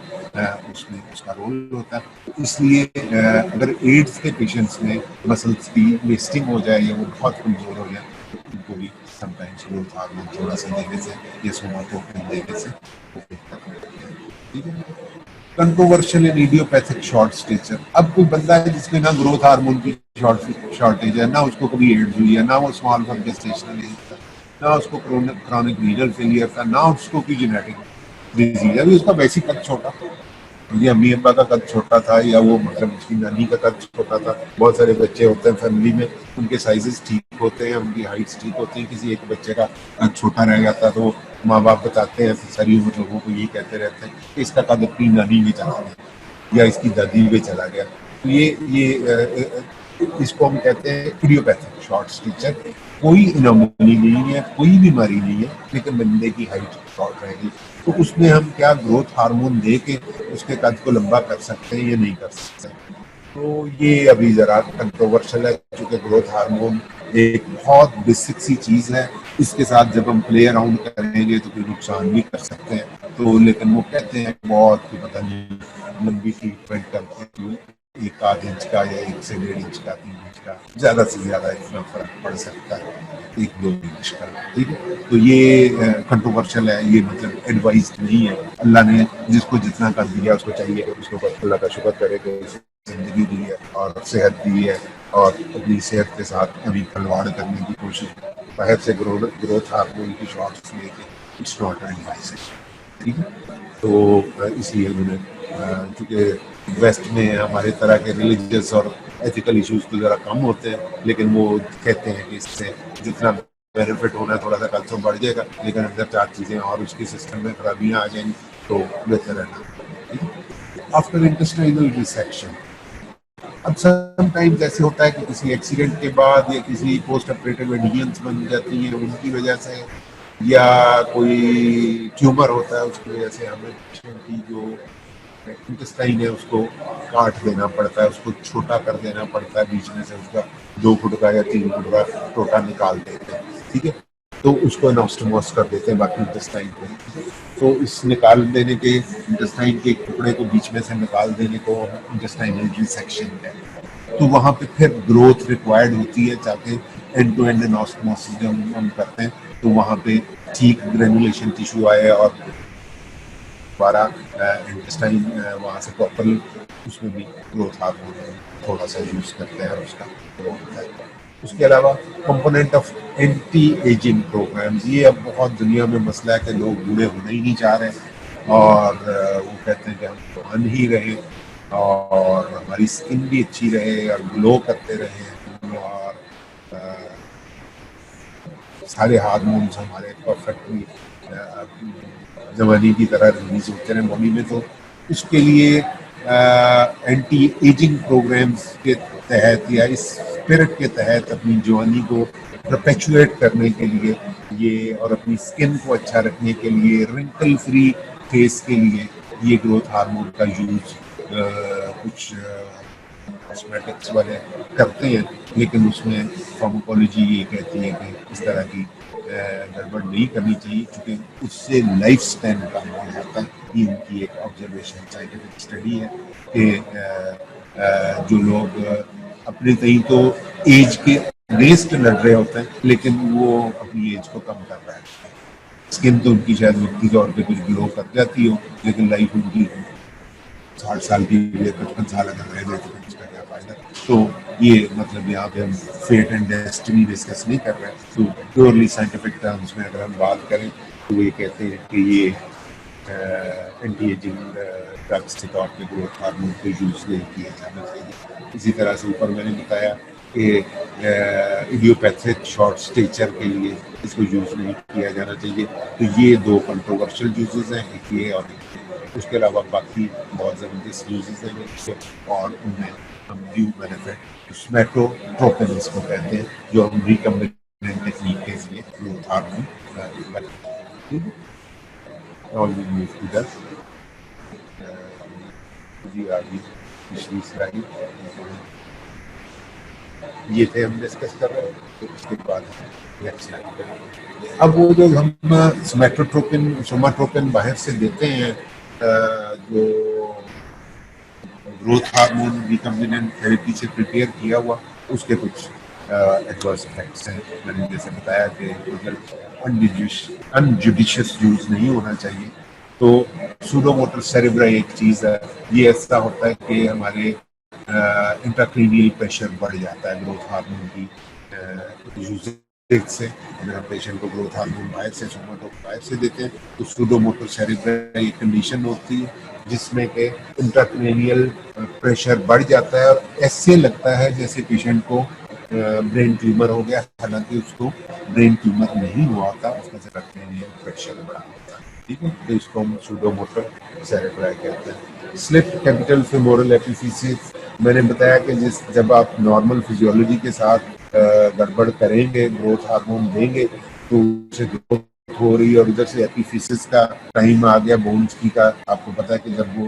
उसमें उसका रोल होता है। तो इसलिए अगर एड्स के पेशेंट्स में मसल्स की वेस्टिंग हो जाए या वो बहुत कमज़ोर हो जाए, तो उनको भी समटाइम्स ग्रोथ हार्मोन थोड़ा सा देने से या सोमाट्रोपिन देने से वो बेहतर होता है। ठीक है। कंट्रोवर्शियल इन इडियोपैथिक शॉर्ट स्टेचर। अब कोई बंदा है जिसमें ना ग्रोथ हार्मोन की शॉर्टेज है, ना उसको कभी एड्स हुई है, ना वो स्मॉल फॉर गेस्टेशनल एज था, ना उसको क्रॉनिक रीनल फेलियर था, ना उसको कोई जेनेटिक डिजीज है, अभी उसका बेसिक कद छोटा, ये अम्मी अब्बा का कद छोटा था, या वो मतलब उसकी नानी का कद छोटा था। बहुत सारे बच्चे होते हैं फैमिली में, उनके साइजेस ठीक होते हैं, उनकी हाइट्स ठीक होती है, किसी एक बच्चे का कद छोटा रह जाता है, तो माँ बाप बताते हैं, सारी उम्र लोगों को यही कहते रहते हैं कि इसका कद अपनी नानी में चला गया या इसकी दादी में चला गया। तो ये इसको हम कहते हैं इडियोपैथिक शॉर्ट स्टेचर। कोई इनोमली नहीं है, कोई बीमारी नहीं है, लेकिन बंदे की हाइट शॉर्ट रहेगी, तो उसमें हम क्या ग्रोथ हार्मोन दे के उसके कद को लंबा कर सकते हैं या नहीं कर सकते। तो ये अभी जरा कंट्रोवर्शियल है, क्योंकि ग्रोथ हार्मोन एक बहुत बेसिक सी चीज है, इसके साथ जब हम प्ले अराउंड करेंगे तो कोई नुकसान भी कर सकते हैं। तो लेकिन वो कहते हैं बहुत पता नहीं लंबी ट्रीटमेंट करते हैं एक आध इंच का या 1 से 1.5 इंच का, 3 इंच का, ज्यादा से ज्यादा इतना फर्क पड़ सकता है, 1-2 इंच का। ठीक है, तो ये कंट्रोवर्शियल है, ये मतलब एडवाइस नहीं है। अल्लाह ने जिसको जितना कर दिया उसको चाहिए कि उसके ऊपर अल्लाह का शुक्र करे कि जिंदगी दी है और सेहत दी है, और अपनी सेहत के साथ अभी खिलवाड़ करने की कोशिश, बाहर से ग्रोथ हार्मोन की शॉट्स लेके, इट्स नॉट एडवाइस। ठीक है, तो इसलिए मैंने, चूँकि वेस्ट में हमारे तरह के रिलीजियस और एथिकल इश्यूज तो ज़रा कम होते हैं, लेकिन वो कहते हैं कि इससे जितना बेनिफिट होना है थोड़ा सा खर्च बढ़ जाएगा, लेकिन अंदर 4 चीज़ें और उसके सिस्टम में खराबियाँ आ जाएंगी तो बेहतर है। आफ्टर इंटेस्टाइनल डिसेक्शन, अब समटाइम्स ऐसे होता है कि किसी एक्सीडेंट के बाद या किसी पोस्ट ऑपरेटिव एडियंस बन जाती है उनकी वजह से, या कोई ट्यूमर होता है उसकी वजह से हमें पेशेंट की जो इंटेस्टाइन है उसको काट देना पड़ता है, उसको छोटा कर देना पड़ता है, बीच में से उसका 2 फुट का या 3 फुट का टोटा निकाल देते हैं। ठीक है, तो उसको एनास्टोमोस कर देते हैं बाकी इंटेस्टाइन को। तो इस निकाल देने के, इंटेस्टाइन के टुकड़े को बीच में से निकाल देने को इंटेस्टाइनल डिसेक्शन है। तो वहाँ पे फिर ग्रोथ रिक्वायर्ड होती है, ताकि एंड टू एंड एनास्टोमोसिस जब हम करते हैं तो वहाँ पे ठीक ग्रेनुलेशन टिश्यू आए और दोबारा इंटेस्टाइन वहाँ से प्रॉपर, उसमें भी ग्रोथ हार्मोन थोड़ा सा यूज करते हैं उसका ग्रो होता है। उसके अलावा component of anti ageing programmes, ये अब बहुत दुनिया में मसला है कि लोग बूढ़े होने ही नहीं चाह रहे और वो कहते हैं कि हम जवान ही रहे और हमारी स्किन भी अच्छी रहे और ग्लो करते रहे और सारे हार्मोन्स हमारे परफेक्टली जवानी की तरह रिलीज होते रहे बॉडी में। तो उसके लिए एंटी एजिंग प्रोग्राम्स के तहत या इस स्पिरिट के तहत अपनी जवानी को परपेचुएट करने के लिए ये, और अपनी स्किन को अच्छा रखने के लिए, रिंकल फ्री फेस के लिए ये ग्रोथ हार्मोन का यूज कुछ कॉस्मेटिक्स वाले करते हैं, लेकिन उसमें फार्माकोलॉजी ये कहती है कि इस तरह की गड़बड़ नहीं करनी चाहिए, क्योंकि उससे लाइफ स्पैन कम हो जाता है। ये इनकी एक ऑब्जर्वेशन साइंटिफिक स्टडी है कि जो लोग अपने तई तो एज के अगेंस्ट लड़ रहे होते हैं, लेकिन वो अपनी एज को कम कर रहे हैं। स्किन तो उनकी शायद वक्ती तौर पे कुछ ग्लो कर जाती हो, लेकिन लाइफ उनकी 60 साल की 55 साल अगर रह गए तो उसका क्या फायदा। तो ये मतलब यहाँ पे हम फेट एंड डेस्टिनी डिस्कस नहीं कर रहे हैं, तो प्योरली साइंटिफिक टर्म्स में अगर हम बात करें तो ये कहते हैं कि ये एंटी एजिंग ड्रग्स के तौर पे ग्रोथ हार्मोन को यूज नहीं किया जाना चाहिए। इसी तरह से ऊपर मैंने बताया कि इडियोपैथिक शॉर्ट स्टेचर के लिए इसको यूज नहीं किया जाना चाहिए। तो ये 2 कंट्रोवर्शियल यूजेस हैं, एक ये और उसके अलावा बाकी बहुत ज़बरदस्त यूजेस हैं और उनमें हम ड्यू बेनिफिट स्मेटोट्रोपिन इसको कहते हैं, जो हम रिकम्बिनेंट टेक्निक के लिए ग्रोथ हार्मोन और जी आगे पिछली स्लाइड ये थे हम डिस्कस कर रहे हैं। तो उसके बाद नेक्स्ट स्लाइड, अब वो जो हम सोमाट्रोपिन बाहर से देते हैं, जो ग्रोथ हार्मोन रिकम्बिनेंट थेरेपी से प्रिपेयर किया हुआ, उसके कुछ एडवर्स इफेक्ट्स हैं। मैंने जैसे बताया कि मतलब अनजुडिशियस यूज नहीं होना चाहिए। तो सूडोमोटर सेरेब्रा एक चीज़ है, ये ऐसा होता है कि हमारे इंट्राक्रेनियल प्रेशर बढ़ जाता है ग्रोथ हार्मोन की यूजेज से। अगर हम पेशेंट को ग्रोथ हार्मोन बाहर से सोमाटोपिन बाहर से देते हैं तो सूडोमोटर सेरेब्रा एक कंडीशन होती है जिसमें कि इंट्राक्रेनियल प्रेशर बढ़ जाता है और ऐसे लगता है जैसे पेशेंट को ब्रेन ट्यूमर हो गया, हालांकि उसको ब्रेन ट्यूमर नहीं हुआ था, उसका इंट्राक्रेनियल प्रेशर बढ़ा होता है। ठीक है, तो इसको हम सूडोमोटर सेरेब्रा कहते हैं। स्लिप कैपिटल फेमोरल एपिफिसिस, मैंने बताया कि जब आप नॉर्मल फिजियोलॉजी के साथ गड़बड़ करेंगे, ग्रोथ हार्मोन देंगे तो उसे ग्रोथ हो रही है और उधर से एपिफिसिस का टाइम आ गया बोन्स की का। आपको पता है कि जब वो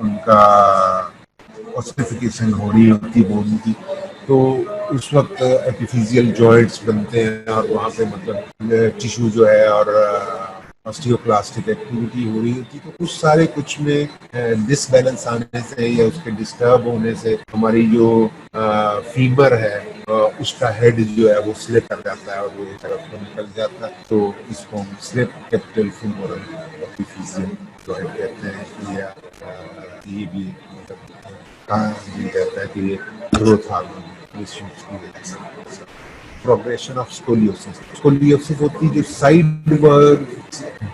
उनका ऑसिफिकेशन हो रही होती बोन की, तो उस वक्त एपिफिजियल जॉइंट्स बनते हैं और वहाँ पे मतलब टिश्यू जो है और ऑस्टियोक्लास्टिक एक्टिविटी हो रही होती, तो कुछ सारे कुछ में डिसबैलेंस आने से या उसके डिस्टर्ब होने से हमारी जो फीमर है उसका हेड जो है वो स्लिप कर जाता है और वो एक तरफ को निकल जाता है, तो इसको हम स्लिप कैपिटल फीमोरल एपिफिशियल जॉइंट कहते हैं। या ये भी मतलब कहा जाता है कि ये ग्रोथ हार्मोन इश्यूज की वजह से प्रोग्रेशन ऑफ स्कोलियोसिस। स्कोलियोसिस होती है जो साइडवर्ड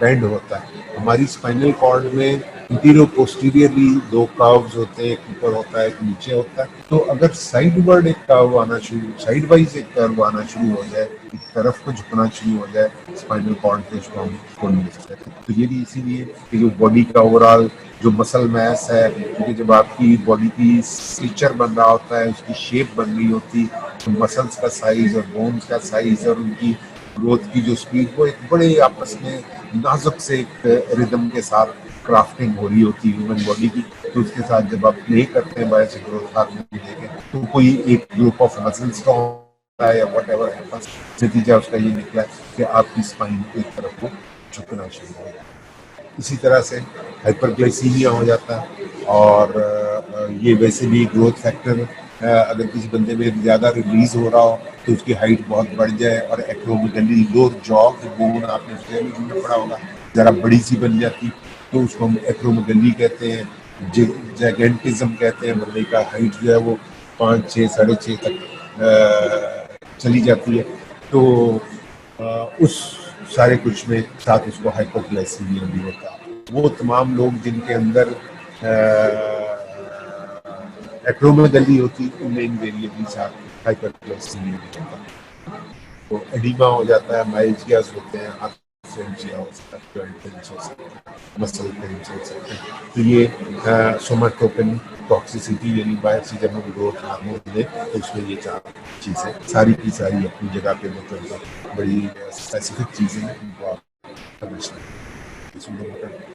बेंड होता है। हमारी स्पाइनल कॉर्ड में इंटीरियर पोस्टीरियरली दो कर्व्स होते हैं, एक ऊपर होता है एक नीचे होता है। तो अगर साइडवर्ड एक कर्व आना शुरू, साइड वाइज एक कर्व आना शुरू हो जाए, एक तरफ को झुकना शुरू हो जाए स्पाइनल कॉर्ड के, उसको हम स्कोलियोसिस कहते हैं। तो ये भी इसीलिए कि जो बॉडी का ओवरऑल जो मसल मैस है, क्योंकि जब आपकी बॉडी की स्ट्रक्चर बन रहा होता है, उसकी शेप बन रही होती, तो मसल्स का साइज और बोन्स का साइज और उनकी ग्रोथ की जो स्पीड, वो एक बड़े आपस में नाजुक से एक रिदम के साथ क्राफ्टिंग हो रही होती है ह्यूमन बॉडी की। तो उसके साथ जब आप प्ले करते हैं बायोस ग्रोथ हार्मोन देके, तो कोई एक ग्रुप ऑफ मसल्स का होता है या वट एवर हैपेंस, नतीजा उसका ये निकला कि आपकी स्पाइन एक तरफ को झुकना शुरू हो जाए। इसी तरह से हाइपरग्लाइसीमिया हो जाता है। और ये वैसे भी ग्रोथ फैक्टर, अगर किसी बंदे में ज़्यादा रिलीज हो रहा हो तो उसकी हाइट बहुत बढ़ जाए और एक्रोमेगली लोअर जॉ की बोन, आपने फिजियोलॉजी में पढ़ा होगा, ज़रा बड़ी सी बन जाती, तो उसको हम एक्रोमेगली कहते हैं, जैगेंटिज्म कहते हैं। बंदे का हाइट जो है वो 5, 6, 6.5 तक चली जाती है। तो उस सारे कुछ में साथ उसको हाइपोग्लाइसीमिया भी होता है। वो तमाम लोग जिनके अंदर एक्रोमेगली होती, उनमें इनवेरिएबली साथ हाइपरग्लाइसीमिया भी होता है। तो एडिमा हो जाता है, माइल्जियास होते हैं, आर्थ्रेंजिया हो सकता है, जॉइंट पेन्स हो सकते हैं, मसल पेन्स हो सकते हैं। तो ये सोमाटोपिन टॉक्सिसिटी यानी बायोप्सी जब हम ग्रोथ हार्मोन दें तो उसमें ये 4 चीज़ें सारी की सारी अपनी जगह पे मतलब बड़ी स्पेसिफिक चीज़ें हैं, उनको आप समझना।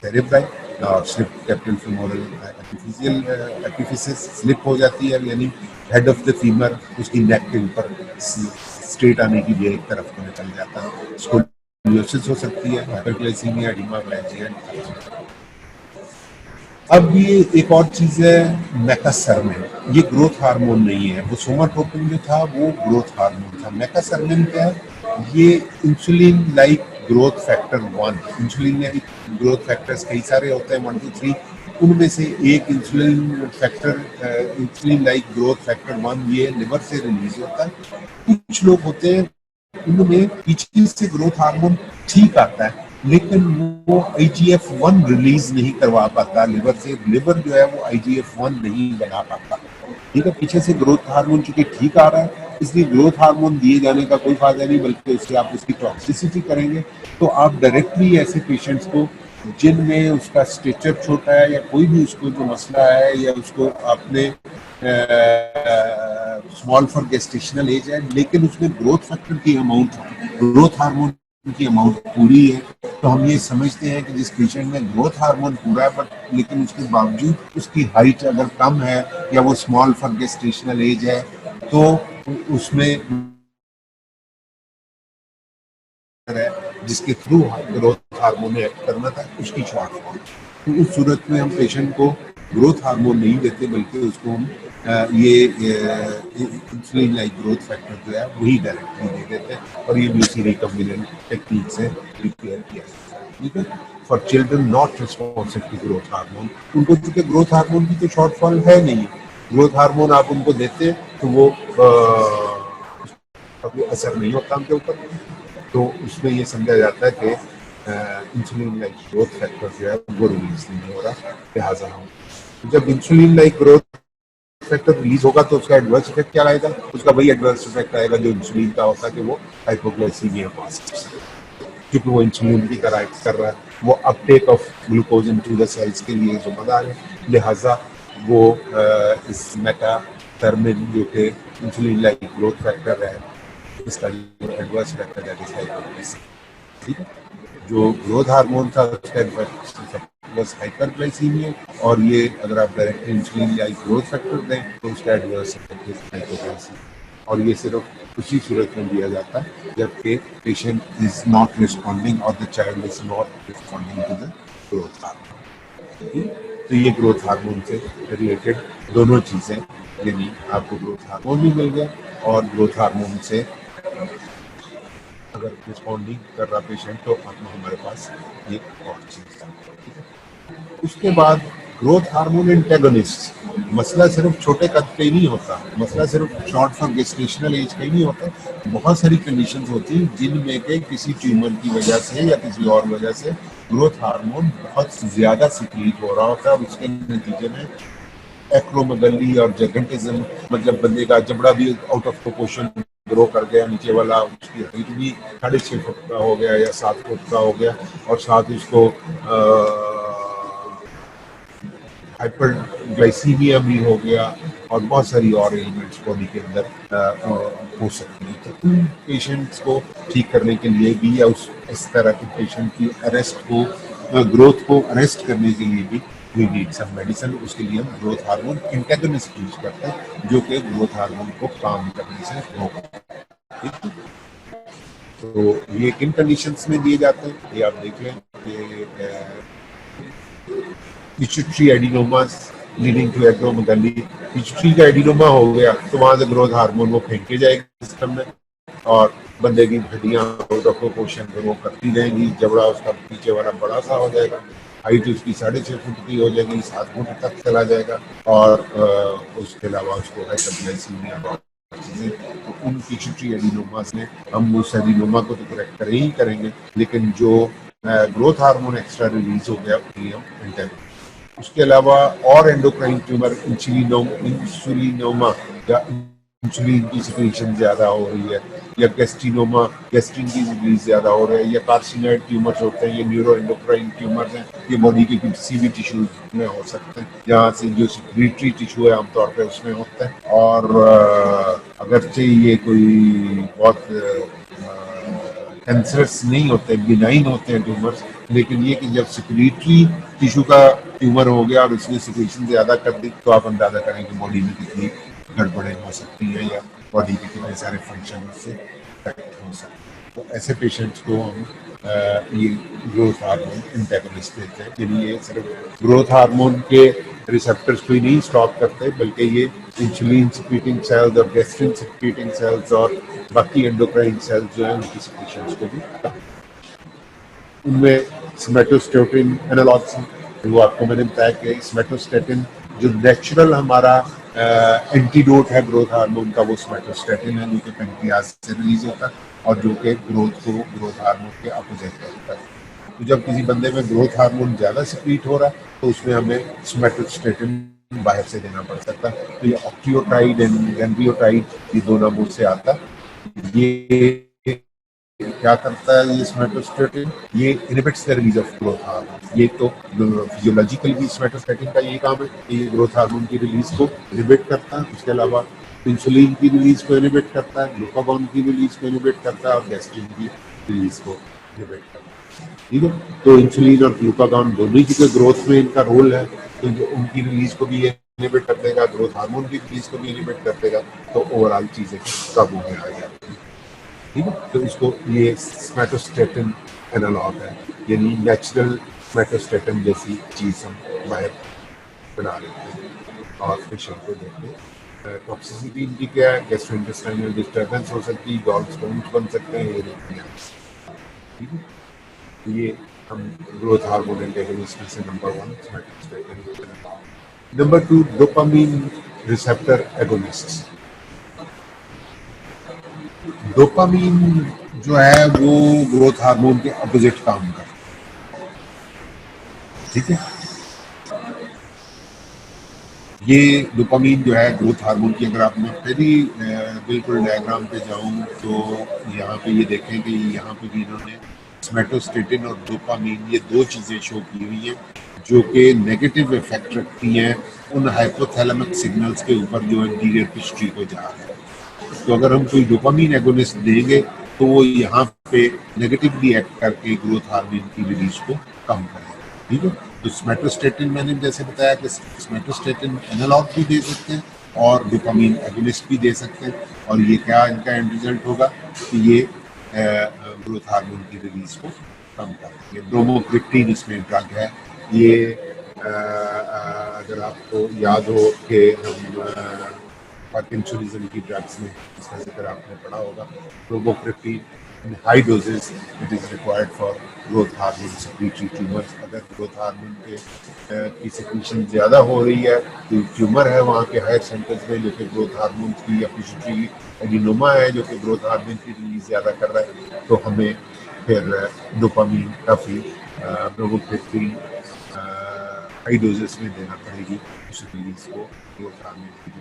सेरेब्राइन और स्लिप कैपिटल फीमोरल एपिफिसिस स्लिप हो जाती है, यानी हेड ऑफ द फीमर उसकी नेक के ऊपर स्ट्रेट आने की लिए एक तरफ को निकल जाता है। स्कोलियोसिस हो सकती है, हाइपरग्लाइसीमिया, एडिमा, मैजिया। अब ये एक और चीज है मेकासर्मिन, ये ग्रोथ हार्मोन नहीं है। वो सोमाटोपिन जो था वो ग्रोथ हार्मोन था। मेकासर्मिन क्या है? ये insulin like growth factor 1, insulin या ग्रोथ फैक्टर्स कई सारे होते हैं 1, 2, 3, उनमें से एक insulin factor, insulin like growth factor 1, ये लिवर से रिलीज होता है। कुछ लोग होते हैं उनमें पीछे से ग्रोथ हार्मोन ठीक आता है, लेकिन वो IGF-1 रिलीज नहीं करवा पाता लिवर से। लिवर जो है वो IGF-1 नहीं बना पाता। ठीक है, पीछे से ग्रोथ हार्मोन चूंकि ठीक आ रहा है, इसलिए ग्रोथ हार्मोन दिए जाने का कोई फायदा नहीं, बल्कि उससे आप उसकी टॉक्सिसिटी करेंगे। तो आप डायरेक्टली ऐसे पेशेंट्स को जिनमें उसका स्ट्रेचर छोटा है या कोई भी उसको जो मसला है, या उसको आपने स्मॉल फॉर गेस्टेशनल एज है लेकिन उसमें ग्रोथ फैक्टर की अमाउंट, ग्रोथ हार्मोन की अमाउंट पूरी है, तो हम ये समझते हैं कि जिस पेशेंट में ग्रोथ हार्मोन पूरा है बट लेकिन उसके बावजूद उसकी हाइट अगर कम है या वो स्मॉल फॉर गेस्टेशनल एज है, तो उसमें है जिसके थ्रू ग्रोथ हार्मोन एक्ट करना था, उसकी शॉर्टफॉल। तो उस सूरत में हम पेशेंट को ग्रोथ हार्मोन नहीं देते, बल्कि उसको हम ये इंसुलिन लाइक ग्रोथ फैक्टर जो है वही डायरेक्टली दे देते हैं, और ये भी उसी रिकम्बिनेंट टेक्निक से प्रिपेयर किया जाता है। ठीक है, for children not responsive to growth hormone, उनको चूंकि ग्रोथ हार्मोन की तो शॉर्टफॉल है नहीं, ग्रोथ हार्मोन आप उनको देते तो वो कोई असर नहीं होता उनके ऊपर। तो उसमें ये समझा जाता है कि इंसुलिन लाइक ग्रोथ फैक्टर जो है वो रिलीज नहीं हो रहा, लिहाजा हम जब insulin like growth factor release होगा तो उसका एडवर्स इफेक्ट क्या आएगा? उसका वही एडवर्स इफेक्ट आएगा जो इंसुलिन का होता है, कि वो हाइपोग्लाइसीमिया पॉज, क्योंकि वो इंसुलिन की तरह एक्ट कर रहा है, वो uptake of glucose into the cells के लिए जिम्मेदार है। लिहाजा वो इस मेटाथर्मिन जो कि इंसुलिन लाइक ग्रोथ फैक्टर है, इसका जो adverse factor that is hypoglycaemia. ठीक है, जो ग्रोथ हार्मोन था उसका एडवर्स हाइपरग्लाइसीमिया, और ये अगर आप डायरेक्ट इंसुलिन या ग्रोथ फैक्टर दें तो उसका एडवर्स हाइपोग्लाइसीमिया। और ये सिर्फ उसी सूरत में दिया जाता है जबकि पेशेंट इज नॉट रिस्पॉन्डिंग और the child is not responding to the growth hormone. तो ये ग्रोथ हार्मोन से रिलेटेड दोनों चीज़ें, यानी आपको ग्रोथ हार्मोन भी मिल गया और ग्रोथ हार्मोन से अगर रिस्पॉन्डिंग कर रहा पेशेंट तो अब हमारे पास ये और चीज़ है। उसके बाद ग्रोथ हार्मोन एंटेगोनिस्ट, मसला सिर्फ छोटे कद का ही नहीं होता, मसला सिर्फ शॉर्ट फॉर गेस्टेशनल एज का ही नहीं होता। बहुत सारी कंडीशंस होती हैं जिनमें के किसी ट्यूमर की वजह से या किसी और वजह से ग्रोथ हार्मोन बहुत ज़्यादा सिक्रीट हो रहा होता है और उसके नतीजे में एक्रोमेगली और जगेंटिज्म, मतलब बंदे का जबड़ा भी आउट ऑफ प्रोपोर्शन ग्रो कर गया, नीचे वाला उसकी हाइट भी 6.5 फुट का हो गया या 7 फुट का हो गया और साथ उसको हाइपरग्लाइसीमिया भी हो गया और बहुत सारी और एलिमेंट्स बॉडी के अंदर हो सकती हैं। तो उन पेशेंट्स को ठीक करने के लिए भी या इस तरह के पेशेंट की अरेस्ट को, ग्रोथ को अरेस्ट करने के लिए भी वी नीड सम मेडिसिन। उसके लिए हम ग्रोथ हार्मोन एंटागोनिस्ट यूज करते हैं जो कि ग्रोथ हार्मोन को काम करने से रोकते हैं। तो ये किन कंडीशंस में दिए जाते हैं ये आप देख लें कि pituitary adenomas leading to acromegaly, pituitary का एडिनोमा हो गया तो वहां से ग्रोथ हार्मोन वो फेंके जाएगी सिस्टम में और बंदे की हड्डियां आउट ऑफ प्रोपोर्शन ग्रो करती रहेंगी, जबड़ा उसका पीछे वाला बड़ा सा हो जाएगा, हाइट उसकी 6.5 फुट की हो जाएगी, 7 फुट तक चला जाएगा और उसके अलावा उसको हाइपरग्लाइसीमिया चीजें। तो उन पिट्यूटरी एडिनोमास में हम उस एडिनोमा को तो करेक्ट करें ही करेंगे, लेकिन जो ग्रोथ हार्मोन एक्स्ट्रा रिलीज हो गया उसके हम एंटागोनिस्ट। उसके अलावा और एंडोक्राइन ट्यूमर, इंसुलिनोमा या इंसुलिन की सिक्रीशन ज्यादा हो रही है या गैस्ट्रिनोमा, गैस्ट्रिन की रिलीज ज्यादा हो रही है या कार्सिनॉइड ट्यूमर्स होते हैं, ये न्यूरो एंडोक्राइन ट्यूमर्स हैं, ये बॉडी के किसी भी टिश्यूज में हो सकते हैं, जहाँ से जो सिक्रीटरी टिश्यू है आमतौर पर उसमें होता है। और अगरचे ये कोई बहुत कैंसरस नहीं होते, बिनाइन होते हैं ट्यूमर्स, लेकिन ये कि जब सिक्रीटरी टिश्यू का ट्यूमर हो गया और उसने सिक्रीशन ज्यादा कर दी तो आप अंदाजा करें कि बॉडी में कितनी गड़बड़ें हो सकती है या बॉडी के कितने सारे फंक्शन से अफेक्ट हो सकते हैं। तो ऐसे पेशेंट्स को हम ये ग्रोथ हार्मोन एंटागोनिस्ट देते हैं। यानी ये सिर्फ ग्रोथ हार्मोन के रिसेप्टर्स को ही नहीं स्टॉप करते बल्कि ये इंसुलिन सिक्रीटिंग सेल्स और गैस्ट्रिन सिक्रीटिंग सेल्स और बाकी एंडोक्राइन सेल्स जो है उनकी सिक्रीशंस को भी, उनमें सोमैटोस्टेटिन एनालॉग्स, वो आपको मैंने बताया कि सोमैटोस्टेटिन जो नेचुरल हमारा एंटीडोट है ग्रोथ हार्मोन का, वो सोमैटोस्टेटिन है जो कि पैंक्रियाज से रिलीज होता है और जो कि ग्रोथ हार्मोन के अपोजिट होता है। तो जब किसी बंदे में ग्रोथ हार्मोन ज्यादा सिक्रीट हो रहा है तो उसमें हमें सोमैटोस्टेटिन बाहर से देना पड़ सकता है। तो ये ऑक्टियोटाइड एंड गैम्बियोटाइड, ये दो नामों से आता है। ये क्या करता है ये सोमैटोस्टेटिन, ये inhibits the release of growth hormone. ये तो फिजियोलॉजिकल भी सोमैटोस्टेटिन का ये काम है कि ये ग्रोथ हार्मोन की रिलीज को इनहिबिट करता है। उसके अलावा इंसुलिन की रिलीज को इनहिबिट करता है, ग्लूकागॉन की रिलीज को इनहिबिट करता है और गैस्ट्रिन की रिलीज को इनहिबिट करता है। ठीक है, तो इंसुलिन और ग्लूकागॉन दोनों की ग्रोथ में इनका रोल है, तो उनकी रिलीज को भी ये इनहिबिट कर देगा, ग्रोथ हार्मोन की रिलीज को भी इनहिबिट कर देगा, तो ओवरऑल चीजें काबू में आ जाती है। ठीक है, तो इसको ये सोमैटोस्टेटिन एनालॉग है, यानी नेचुरल सोमैटोस्टेटिन जैसी चीज हम बाहर बना लेते हैं और पेशेंट को देते हैं। टॉक्सिसिटी इनकी क्या है, गैस्ट्रोइंटेस्टाइनल डिस्टर्बेंस हो सकती है, गॉल स्टोन्स बन सकते हैं, ये देखते हैं। ठीक है, ये हम ग्रोथ हार्मोन एंटागोनिस्ट में से number 1 somatostatin. Number 2 dopamine receptor agonist. Dopamine जो है वो ग्रोथ हार्मोन के अपोजिट काम करता है। ठीक है, ये डोपामीन जो है ग्रोथ हार्मोन की, अगर आप मैं पहली बिल्कुल डायग्राम पे जाऊं तो यहाँ पे ये देखें कि यहाँ पे भी इन्होंने सोमैटोस्टेटिन और डोपामीन ये दो चीजें शो की हुई हैं जो कि नेगेटिव इफेक्ट रखती हैं उन हाइपोथैलेमिक सिग्नल्स के ऊपर जो एंटीरियर पिट्यूटरी को जा रहे हैं। तो अगर हम कोई डोपामीन एगोनिस्ट देंगे तो वो यहाँ पे नेगेटिवली एक्ट करके ग्रोथ हार्मोन की रिलीज को कम करेगा। ठीक है, तो सोमैटोस्टेटिन मैंने जैसे बताया कि सोमैटोस्टेटिन एनालॉग भी दे सकते हैं और डोपामीन एगोनिस्ट भी दे सकते हैं। और ये क्या इनका एंड रिजल्ट होगा कि ये ग्रोथ हार्मोन की रिलीज को कम करेंगे। ब्रोमोक्रिप्टीन इसमें ड्रग है। ये अगर आपको याद हो कि हम पार्किंसनिज्म की ड्रग्स में इसका जिक्र आपने पढ़ा होगा। Bromocriptine in high doses it is required for growth hormone secretory tumors। अगर growth hormone की secretion ज़्यादा हो रही है तो ट्यूमर है वहाँ के हायर सेंटर्स में जो कि growth hormone की या पिट्यूटरी एडिनोमा है जो कि growth hormone की रिलीज ज़्यादा कर रहा है, तो हमें फिर डोपामीन काफ़ी ब्रोमोक्रिप्टीन हाई डोजेस में देना पड़ेगी उस रिलीज को ग्रोथ हार्मोन की।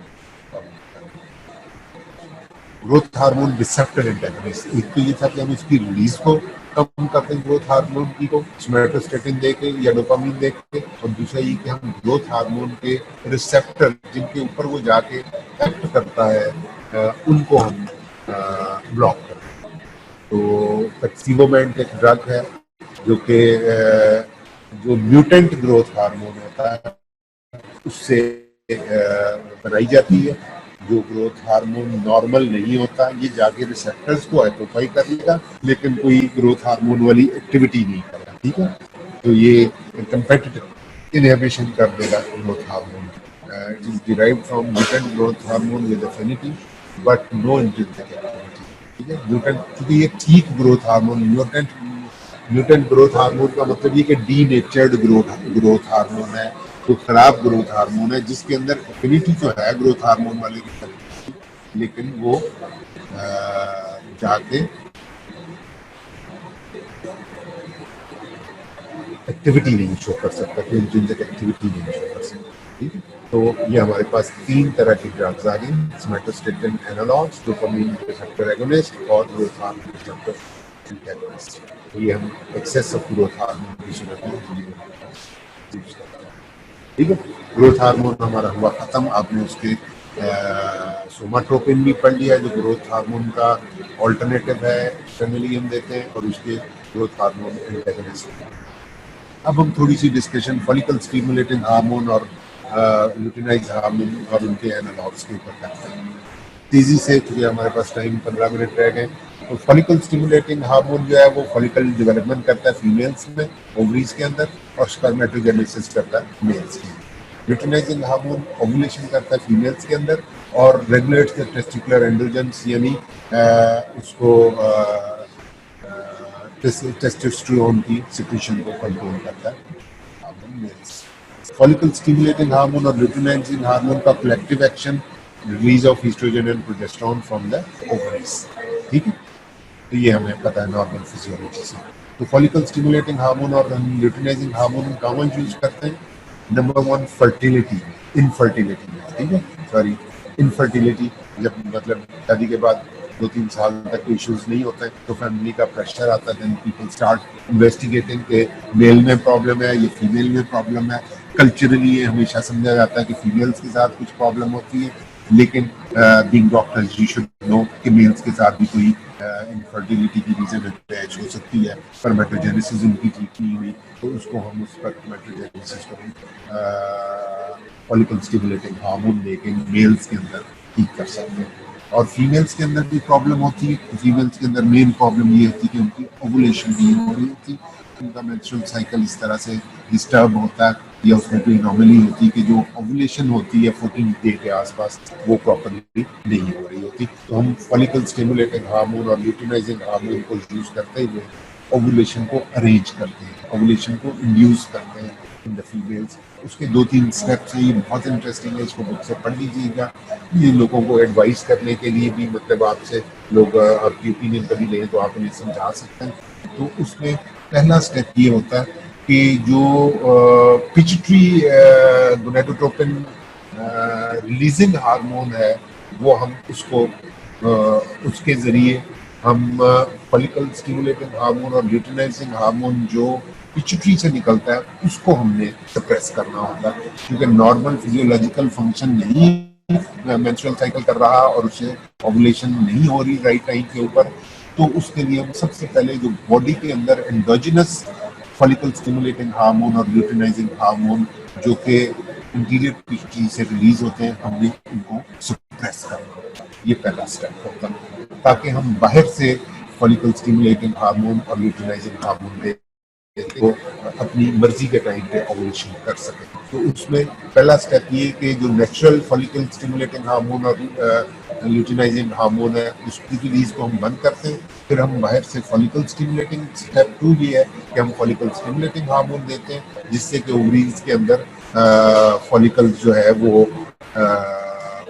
ग्रोथ हार्मोन रिसेप्टर एंटागनिस्ट, एक तो ये था कि हम इसकी रिलीज को कम करते हैं ग्रोथ हार्मोन की को सोमैटोस्टेटिन देके या डोपामीन देके, और दूसरा ये कि हम ग्रोथ हार्मोन के रिसेप्टर जिनके ऊपर वो जाके एक्ट करता है उनको हम ब्लॉक करते हैं। तो टैक्सीवोमेंट एक ड्रग है जो कि जो म्यूटेंट ग्रोथ हार्मोन होता है उससे बनाई जाती है। जो ग्रोथ हार्मोन नॉर्मल नहीं होता ये जाके रिसेप्टर्स को आइडेंटिफाई कर लेगा लेकिन कोई ग्रोथ हार्मोन वाली एक्टिविटी नहीं करेगा, ठीक है। तो ये कंपेटिटिव इनहिबिशन कर देगा growth hormone. It is derived from mutant growth hormone with affinity but no intrinsic activity, ठीक है। म्यूटेंट क्योंकि ये ठीक growth hormone mutant growth hormone का मतलब ये कि डीनेचर्ड ग्रोथ हार्मोन है, तो खराब ग्रोथ हार्मोन है जिसके अंदर एफिनिटी तो है ग्रोथ हार्मोन वाले की, लेकिन वो जाके एक्टिविटी नहीं शो कर सकता, कोई इंट्रिंसिक एक्टिविटी नहीं शो कर सकता, ठीक है। तो ये हमारे पास 3 तरह की ड्रग्स आ गई, somatostatin analogues, dopamine receptor agonist और ग्रोथ हार्मोन रिसेप्टर एंटागोनिस्ट। तो ये हम एक्सेस ऑफ ग्रोथ हार्मोन की सूरत में, ठीक है। ग्रोथ हार्मोन हमारा हुआ खत्म, आपने उसके सोमाट्रोपिन भी पढ़ लिया जो ग्रोथ हार्मोन का ऑल्टरनेटिव है, एक्सटर्नली हम देते हैं, और उसके ग्रोथ हार्मोन एंटागोनिस्ट। अब हम थोड़ी सी डिस्कशन फॉलिकल स्टिमुलेटिंग हार्मोन और ल्यूटिनाइज हार्मोन और उनके एनालॉग्स के ऊपर करते हैं तेजी से, क्योंकि हमारे पास टाइम 15 मिनट रह गए। तो फॉलिकल स्टिमुलेटिंग हार्मोन जो है वो फॉलिकल डेवलपमेंट करता है फीमेल्स में ओवरीज के अंदर, और स्पर्मेटोजेनेसिस करता है मेल्स के अंदर। ल्यूटिनाइजिंग हार्मोन ओवुलेशन करता है फीमेल्स के अंदर और रेगुलेट्स द टेस्टिकुलर एंड्रोजेंस, यानी उसको टेस्टोस्टेरोन की सिक्रीशन को कंट्रोल करता है। फॉलिकल स्टिमुलेटिंग हार्मोन और ल्यूटिनाइजिंग हार्मोन का collective action release of estrogen and progesterone from the ovaries, ठीक है। तो ये हमें पता है नॉर्मल फिजियोलॉजी से। तो फॉलिकल स्टिमुलेटिंग हार्मोन और ल्यूटिनाइजिंग हार्मोन कॉमन यूज करते हैं। नंबर 1 फर्टिलिटी, इनफर्टिलिटी, ठीक है, सॉरी इनफर्टिलिटी, जब मतलब शादी के बाद 2-3 साल तक कोई इश्यूज नहीं होते हैं तो फैमिली का प्रेशर आता है, पीपल स्टार्ट इन्वेस्टिगेटिंग के मेल में प्रॉब्लम है या फीमेल में प्रॉब्लम है। कल्चरली ये हमेशा समझा जाता है कि फीमेल्स के साथ कुछ प्रॉब्लम होती है, लेकिन being doctors you should know कि मेल्स के साथ भी कोई इनफर्टिलिटी की रीजन अटैच हो सकती है। स्पर्मेटोजेनेसिस उनकी ठीक नहीं हुई तो उसको हम उस स्पर्मेटोजेनेसिस को फॉलिकल स्टिमुलेटिंग हार्मोन देके मेल्स के अंदर ठीक कर सकते हैं। और फीमेल्स के अंदर भी प्रॉब्लम होती है, तो फीमेल्स के अंदर मेन प्रॉब्लम ये होती है कि उनकी ओवुलेशन नहीं हो रही होती, उनका मेंस्ट्रुअल साइकिल इस तरह से डिस्टर्ब होता है या उसमें कोई नॉर्मली होती है कि जो ओवुलेशन होती है 14 डे के आसपास वो प्रॉपरली नहीं हो रही होती। तो हम फॉलिकल स्टिमुलेटिंग हार्मोन और ल्यूटिनाइजिंग हार्मोन को यूज करते हुए ओवुलेशन को अरेंज करते हैं, ओवुलेशन को इंड्यूस करते हैं इन द फीमेल्स। उसके 2-3 स्टेप्स हैं, ये बहुत इंटरेस्टिंग है, इसको बुक से पढ़ लीजिएगा। ये लोगों को एडवाइस करने के लिए भी, मतलब आपसे लोग आपकी ओपिनियन कभी लें तो आप उन्हें समझा सकते हैं। तो उसमें पहला स्टेप ये होता है कि जो पिट्यूटरी गोनाडोट्रोपिन रिलीजिंग हार्मोन है वो हम उसको उसके जरिए हम फॉलिकल स्टिमुलेटिंग हार्मोन और ल्यूटिनाइजिंग हार्मोन जो पिट्यूटरी से निकलता है उसको हमने सप्रेस करना होता है, क्योंकि नॉर्मल फिजियोलॉजिकल फंक्शन नहीं मेंस्ट्रुअल साइकिल कर रहा और उसे ओवुलेशन नहीं हो रही राइट टाइम के ऊपर। तो उसके लिए हम सबसे पहले जो बॉडी के अंदर एंडोजिनस फॉलिकल स्टिमुलेटिंग हार्मोन और ल्यूटिनाइजिंग हार्मोन जो कि इंटीरियर पिट्यूटरी से रिलीज होते हैं, हमने उनको सप्रेस करना होता है। ये पहला स्टेप होता है, ताकि हम बाहर से फॉलिकल स्टिमुलेटिंग हार्मोन और ल्यूटिनाइजिंग हार्मोन दे वो अपनी मर्जी के टाइम पे ओवुलेशन कर सके। तो उसमें पहला स्टेप ये कि जो नेचुरल फॉलिकल स्टिमुलेटिंग हार्मोन और ल्यूटिनाइजिंग हार्मोन है उसकी रिलीज को हम बंद करते हैं। फिर हम बाहर से फॉलिकल स्टिमुलेटिंग, स्टेप 2 ये है कि हम फॉलिकल स्टिमुलेटिंग हार्मोन देते हैं, जिससे कि ओवरीज के अंदर फॉलिकल जो है वो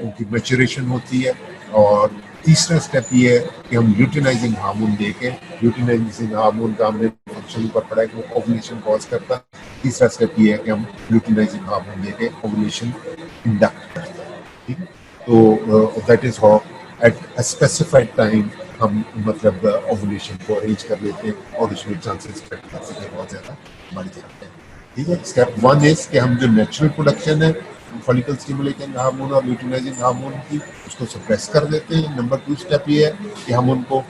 उनकी मैच्योरेशन होती है। और तीसरा स्टेप ये है कि हम ल्यूटिनाइजिंग हार्मोन देके, ल्यूटिनाइजिंग हार्मोन का हमने फंक्शन ऊपर पड़ा है कि वो ओवुलेशन कॉज करता है। तीसरा स्टेप ये है कि हम ल्यूटिनाइजिंग हार्मोन देके ओवुलेशन इंडक्ट करते हैं। ठीक है, तो that is how at a specified time हम मतलब ओवुलेशन को अरेंज कर लेते हैं और उसमें चांसेस बहुत ज्यादा बढ़ जाते हैं। ठीक है, स्टेप 1 इज कि हम जो नेचुरल प्रोडक्शन है फॉलिकल स्टिमुलेटिंग हार्मोन और ल्यूटिनाइजिंग हार्मोन की, उसको सप्रेस कर देते हैं। नंबर 2 स्टेप ये है कि हम उनको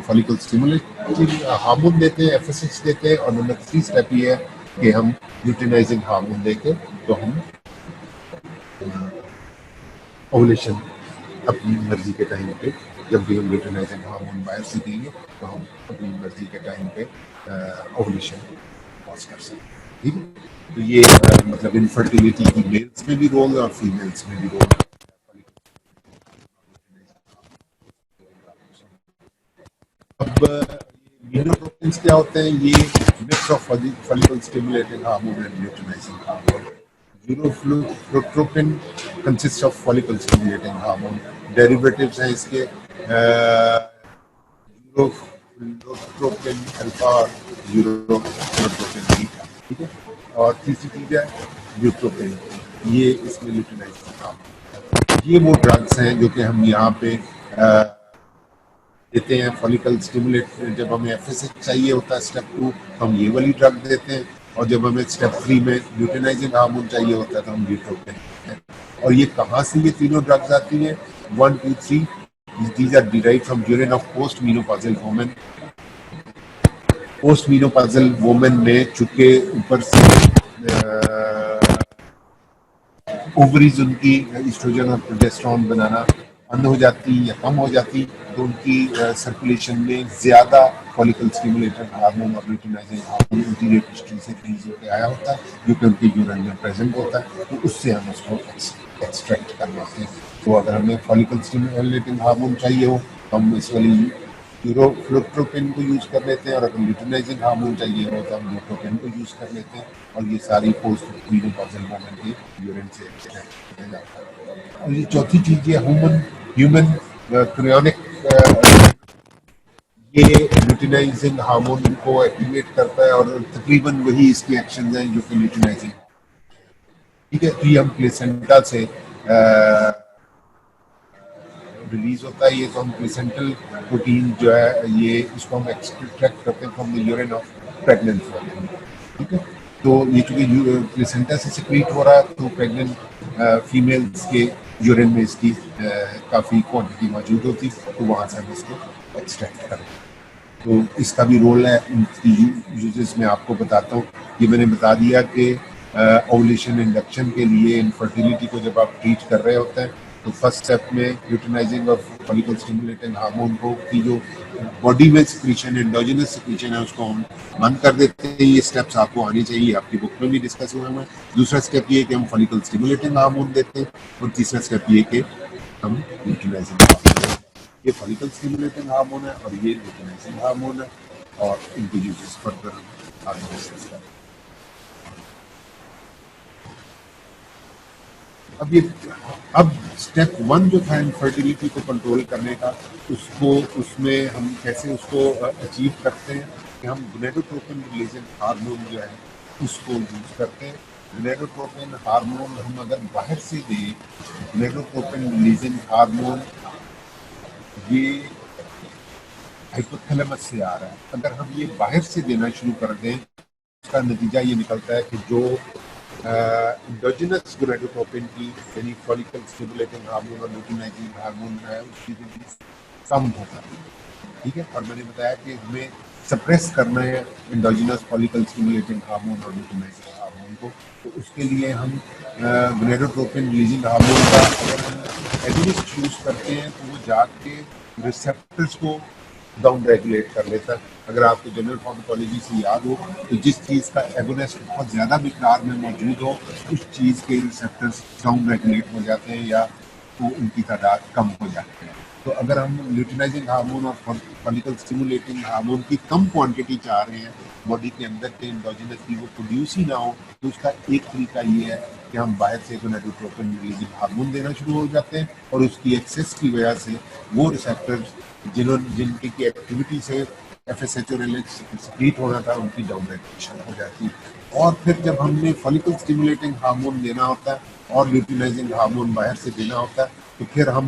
फॉलिकल स्टिमुलेटिंग हार्मोन देते हैं, एफएसएच देते हैं। और नंबर 3 स्टेप ये है कि हम ल्यूटिनाइजिंग हार्मोन देके तो हम ओवुलेशन अपनी मर्जी के टाइम पे, जब भी हम ल्यूटिनाइजिंग हार्मोन बाहर से देंगे तो हम अपनी मर्जी के टाइम पे ओवुलेशन कॉज कर सकते हैं। ठीक है, तो ये मतलब इनफर्टिलिटी की मेल्स में भी रोल है और फीमेल्स में भी रोल है। अब यूरोट्रोपिन्स क्या होते हैं? ये mix of follicle stimulating hormone and luteinising hormone. Urotropin consist of follicle stimulating hormone, derivatives हैं इसके यूरोट्रोपिन अल्फा, यूरोट्रोपिन बीटा। ठीक है, और तीसरी चीज है यूट्रोपिन, ये इसमें ल्यूटिनाइजिंग हार्मोन। ये वो ड्रग्स हैं जो कि हम यहाँ पे देते हैं। फॉलिकल स्टिमुलेट जब हमें एफएसएच चाहिए होता है स्टेप 2, तो हम ये वाली ड्रग देते हैं। और जब हमें स्टेप 3 में ल्यूटिनाइजिंग हार्मोन चाहिए होता है तो हम ल्यूट्रोपिन देते हैं। और ये कहाँ से ये तीनों ड्रग्स आती हैं? 1 2 3 these are derived from urine of postmenopausal women। postmenopausal women में चूंकि ऊपर से ओवरीज उनकी ईस्ट्रोजन और प्रोजेस्टेरॉन बनाना बंद हो जाती या कम हो जाती, तो उनकी सर्कुलेशन में ज्यादा फॉलिकल स्टिमुलेटर हार्मोन और ल्यूटिनाइजिंग हार्मोन इंटीरियर पिट्यूटरी से रिलीज होकर आया होता है, जो कि उनके यूरिन में प्रेजेंट होता है। तो उससे हम उसको एक्सट्रैक्ट कर लेते हैं। तो अगर हमें फॉलिकल स्टिमुलेटिंग हार्मोन चाहिए हो तो हम इस वाली यूरोफ्लोट्रोपिन को यूज कर लेते हैं, और अगर ल्यूटिनाइजिंग हार्मोन चाहिए हो तो हम ल्यूट्रोपिन को यूज कर लेते हैं। और ये सारी पोस्ट मेनोपॉजल वुमेन के यूरिन से किया जाता है। और ये चौथी चीज है ह्यूमन क्रियोनिक, ये ल्यूटिनाइजिंग हार्मोन को एक्टिवेट करता है और तकरीबन वही इसके एक्शन हैं जो कि ल्यूटिनाइजिंग। ठीक है, तो ये हम प्लेसेंटा से रिलीज होता है। ये तो हम प्लेसेंटल प्रोटीन जो है ये इसको हम एक्सट्रैक्ट करते हैं from the urine of pregnant women. ठीक है, तो ये चूंकि प्लेसेंटा से सिक्रीट हो रहा है तो प्रेग्नेंट फीमेल्स के यूरिन में इसकी काफ़ी क्वांटिटी मौजूद होती, तो वहाँ से हम इसको एक्सट्रैक्ट करते हैं। तो इसका भी रोल है। इनकी यूजेस में आपको बताता हूँ। ये मैंने बता दिया कि ओवुलेशन इंडक्शन के लिए इनफर्टिलिटी को जब आप ट्रीट कर रहे होते हैं तो फर्स्ट स्टेप में ल्यूटिनाइजिंग और फॉलिकल स्टिमुलेटिंग हार्मोन को की जो बॉडी में सिक्रीशन एंडोजेनस सिक्रीशन है उसको हम बंद कर देते हैं। ये स्टेप्स आपको आने चाहिए, आपकी बुक में भी डिस्कस हुए हैं। दूसरा स्टेप ये कि हम फॉलिकल स्टिमुलेटिंग हार्मोन देते हैं। और तीसरा स्टेप ये कि हम ल्यूटिनाइजिंग हार्मोन, ये फॉलिकल स्टिमुलेटिंग हार्मोन है और ये ल्यूटिनाइजिंग हार्मोन है, और इनके यूजेस फर्दर आगे डिस्कस करें। अब स्टेप 1 जो था इनफर्टिलिटी को कंट्रोल करने का, उसको उसमें हम कैसे उसको अचीव करते हैं कि हम गोनेडोट्रोपिन रिलीजिंग हार्मोन जो है उसको यूज करते हैं। गोनेडोट्रोपिन हार्मोन हम अगर बाहर से दें, गोनेडोट्रोपिन रिलीजिंग हार्मोन ये हाइपोथैलेमस से आ रहा है। अगर हम ये बाहर से देना शुरू कर दें, उसका नतीजा ये निकलता है कि जो एंडोजेनस गोनेडोट्रोपिन की यानी फॉलिकल स्टिमुलेटिंग हार्मोन और ल्यूटिनाइजिंग हार्मोन है उसकी रिलीज कम होता है। ठीक है, और मैंने बताया कि हमें सप्रेस करना है एंडोजेनस फॉलिकल स्टिमुलेटिंग हार्मोन और ल्यूटिनाइजिंग हार्मोन हमको, तो उसके लिए हम गोनेडोट्रोपिन रिलीजिंग हार्मोन का अगर हम एगोनिस्ट यूज करते हैं तो वो जाके रिसेप्टर्स को डाउन रेगुलेट कर लेता है। अगर आपको जनरल फार्माकोलॉजी से याद हो तो जिस चीज़ का एगोनिस्ट बहुत ज़्यादा मिकदार में मौजूद हो उस चीज़ के रिसेप्टर्स डाउन रेगुलेट हो जाते हैं या तो उनकी तादाद कम हो जाती है। तो अगर हम ल्यूटिनाइजिंग हार्मोन और फॉलिकल स्टिमुलेटिंग हार्मोन की कम क्वांटिटी चाह रहे हैं बॉडी के अंदर के एंडोजेनसली वो प्रोड्यूस ही ना हो, तो उसका एक तरीका ये है कि हम बाहर से गोनेडोट्रोपिन रिलीजिंग हार्मोन देना शुरू हो जाते हैं और उसकी एक्सेस की वजह से वो रिसेप्टर्स जिनकी की एक्टिविटी से FSH और LH सक्रीट होना था उनकी डाउन रेगुलेशन हो जाती है। और फिर जब हमने फॉलिकल स्टिमुलेटिंग हार्मोन देना होता है और ल्यूटिनाइजिंग हार्मोन बाहर से देना होता है तो फिर हम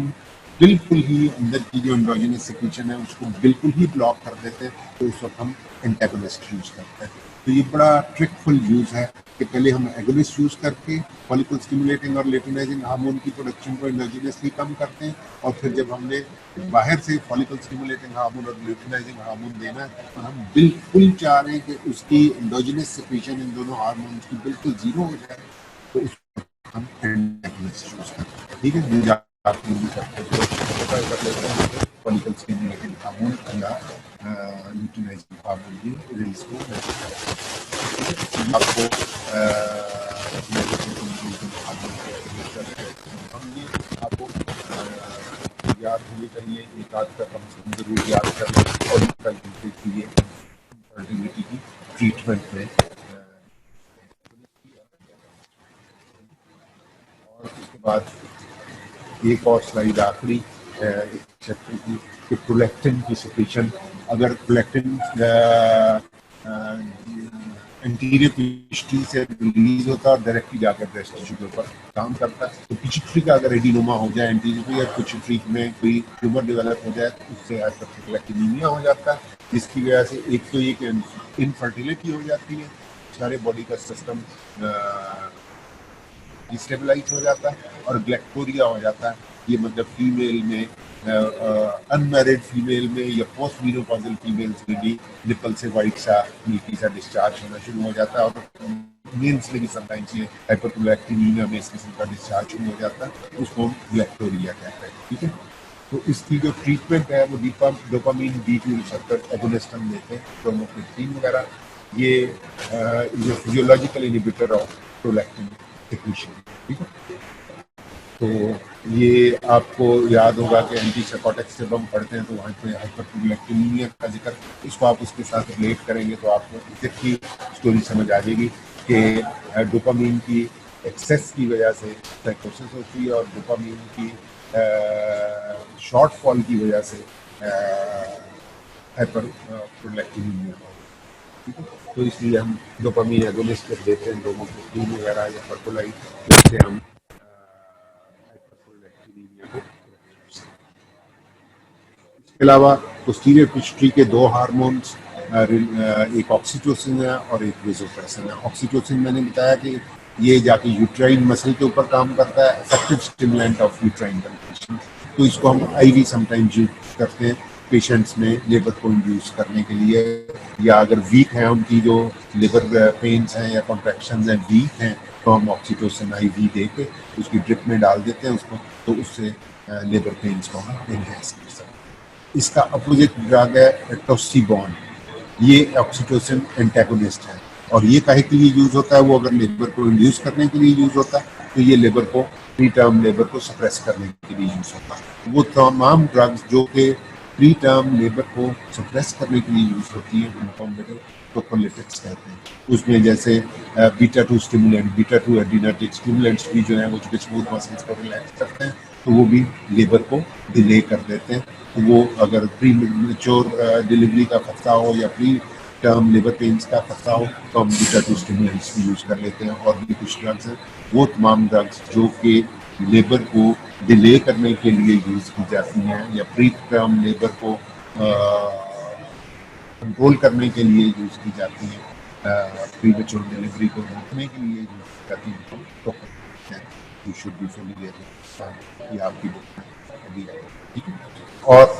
बिल्कुल ही अंदर की जो एंडोजेनस सिक्रीशन है उसको बिल्कुल ही ब्लॉक कर देते हैं, तो उस वक्त हम एंटागोनिस्ट यूज करते हैं। तो ये बड़ा ट्रिकफुल यूज है कि पहले हम एगोनिस्ट यूज करके फॉलिकल स्टिमुलेटिंग और ल्यूटिनाइजिंग हार्मोन की प्रोडक्शन को एंडोजेनसली कम करते हैं और फिर जब हमने बाहर से फॉलिकल स्टिमुलेटिंग हार्मोन और ल्यूटिनाइजिंग हार्मोन देना है तो हम बिल्कुल चाह रहे हैं कि उसकी एंडोजेनस सिक्रीशन इन दोनों हार्मोन्स की बिल्कुल जीरो हो जाए, तो उस हम एंटागोनिस्ट यूज करते हैं। ठीक है, आप कर लेते हैं फॉलिकल स्टिमुलेटिंग हार्मोन या ल्यूटिनाइजिंग हार्मोन की रिलीज को आपको आपको याद होनी चाहिए, एक आध का कम से कम जरूर याद करना और फर्टिलिटी की ट्रीटमेंट में। और उसके बाद एक और स्लाइड आखिरी चैप्टर की कि प्रोलैक्टिन की सिक्रीशन, अगर प्रोलैक्टिन एंटीरियर पिट्यूटरी से रिलीज होता है और डायरेक्टली जाकर ब्रेस्ट टिश्यू के ऊपर काम करता है, तो पिट्यूटरी का अगर एडिनोमा हो जाए एंटीरियर या पिट्यूटरी में कोई ट्यूमर डेवलप हो जाए तो उससे हाइपरप्रोलैक्टिनीमिया हो जाता है, जिसकी वजह से एक तो ये इनफर्टिलिटी हो जाती है, सारे बॉडी का सिस्टम डिस्टेबलाइज हो जाता है और ग्लैक्टोरिया हो जाता है। ये मतलब फीमेल में अनमैरिड फीमेल में या पोस्ट मीनोपॉजल फीमेल्स में भी निपल से वाइट सा मिल्की सा डिस्चार्ज होना शुरू हो जाता है और मेल्स में भी समटाइम्स ये हाइपरप्रोलैक्टिनीमिया में इस किस्म का डिस्चार्ज शुरू हो जाता है, उसको हम ग्लैक्टोरिया कहते हैं। ठीक है, तो इसकी जो ट्रीटमेंट है वो डोपामीन D2 रिसेप्टर एगोनिस्ट हम देते हैं, ब्रोमोक्रिप्टीन वगैरह, ये जो physiological inhibitor of prolactin secretion. ठीक है, तो ये आपको याद होगा कि एंटीसाइकोटिक्स जब हम पढ़ते हैं तो वहाँ पे हाइपरप्रोलैक्टिनीमिया का जिक्र, इसको आप उसके साथ रिलेट करेंगे तो आपको इसकी स्टोरी समझ आ जाएगी कि डोपामीन की एक्सेस की वजह से साइकोसिस होती है और डोपामीन की शॉर्टफॉल की वजह से हाइपरप्रोलैक्टिनीमिया होती है। ठीक है, तो इसलिए हम डोपामीन एगोनिस्ट जब देते हैं ब्रोमोक्रिप्टीन वगैरह या पर्कोलाइट, जिससे हम इसके अलावा पोस्टीरियर पिट्यूटरी के दो हार्मोन्स, एक ऑक्सीटोसिन है और एक वेसोप्रेसिन है। ऑक्सीटोसिन मैंने बताया कि ये जाके यूट्राइन मसल के ऊपर काम करता है, इफेक्टिव स्टिमुलेंट ऑफ यूट्राइन कंट्रीशन, तो इसको हम IV समटाइम्स यूज करते हैं पेशेंट्स में लेबर को इंड्यूस करने के लिए, या अगर वीक है उनकी जो लिवर पेन्स हैं या कॉन्ट्रैक्शंस हैं वीक हैं तो हम ऑक्सीटोसिन IV दे के उसकी ड्रिप में डाल देते हैं उसको, तो उससे लेबर पेन्स को हम इनहेंस कर सकते हैं। इसका अपोजिट ड्रग है टोसिबॉन, ये ऑक्सीटोसिन एंटागोनिस्ट है और ये काहे के लिए यूज होता है, वो अगर लेबर को इंड्यूस करने के लिए यूज होता है तो ये लेबर को प्री टर्म लेबर को सप्रेस करने के लिए यूज होता है। वो तमाम ड्रग्स जो कि प्री टर्म लेबर को सप्रेस करने के लिए यूज होती है उनको हम प्रोकोलिटिक्स कहते हैं। उसमें जैसे बीटा-2 स्टिमुलेंट, बीटा-2 एड्रीनर्जिक स्टिमुलेंट्स भी जो है वो जो स्मूथ मसल्स को रिलैक्स करते हैं तो वो भी लेबर को डिले कर देते हैं। तो वो अगर प्री मैच्योर डिलीवरी का खतरा हो या प्री टर्म लेबर पेन्स का खतरा हो तो हम बीटा-2 स्टिमुलेंट्स भी यूज कर लेते हैं। और भी कुछ ड्रग्स हैं, वो तमाम ड्रग्स जो कि लेबर को डिले करने के लिए यूज की जाती हैं या प्री टर्म लेबर को कंट्रोल करने के लिए यूज की जाती हैं, प्री मैच्योर डिलीवरी को रोकने के लिए यूज की जाती हैं, तो यू शुड बी फेमिलियर, ये आपकी बुक में अभी है। ठीक है, और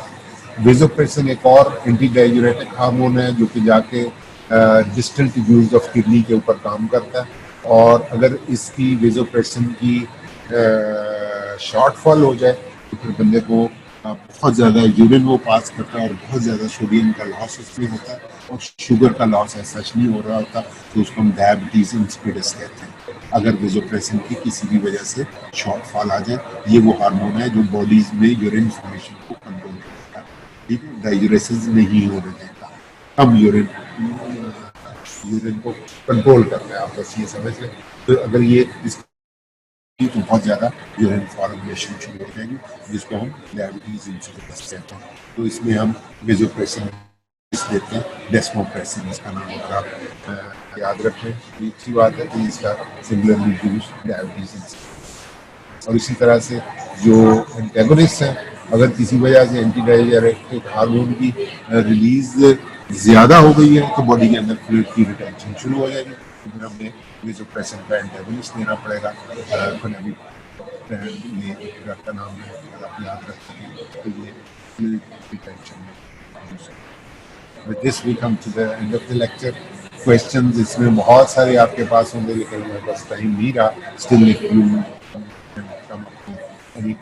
वेसोप्रेसिन एक और एंटी डाययूरेटिक हार्मोन है जो कि जाके डिस्टल ट्यूब्यूल्स ऑफ किडनी के ऊपर काम करता है और अगर इसकी वेजोप्रेसिन की शॉर्टफॉल हो जाए तो फिर बंदे को बहुत ज़्यादा यूरिन वो पास करता है और बहुत ज़्यादा सोडियम का लॉस उसमें होता है और शुगर का लॉस ऐसा नहीं हो रहा होता, तो उसको हम डायबिटीज़ इंसिपिडस कहते हैं। अगर वेजोप्रेसिन की किसी भी वजह से शॉर्टफॉल आ जाए, ये वो हार्मोन है जो बॉडीज में यूरिन फॉर्मेशन को कंट्रोल करता है, ठीक है, डाययूरेसिस नहीं होने देता, कम यूरिन को कंट्रोल करता है, आप बस ये समझ लें। तो अगर ये तो बहुत ज़्यादा यूरिन फॉर्मेशन शुरू हो जाएगी, जिसको हम डायबिटीज़ इंसिपिडस कहते हैं। तो इसमें हम वेजोप्रेसिन देते हैं, डेस्मोप्रेसिन इसका नाम होगा, आप याद रखें, ये अच्छी बात है कि इसका सिमिलरली यूज डायबिटीज। और इसी तरह से जो एंटेगोनिस्ट हैं, अगर किसी वजह से एंटी डायरेक्टिक हार्मोन की रिलीज ज़्यादा हो गई है तो बॉडी के अंदर फ्लूइड की रिटेंशन शुरू हो जाएगी, तो फिर हमें वेजोप्रेसिन का एंटेगोनिस्ट देना पड़ेगा। ये ड्रग का नाम है, अगर आप याद रखते हैं तो ये फ्लूइड रिटेंशन में। With this we come to the end of the lecture. Questions इसमें बहुत सारे आपके पास होंगे, लेकिन मेरे पास टाइम नहीं रहा. Still if you can come up with any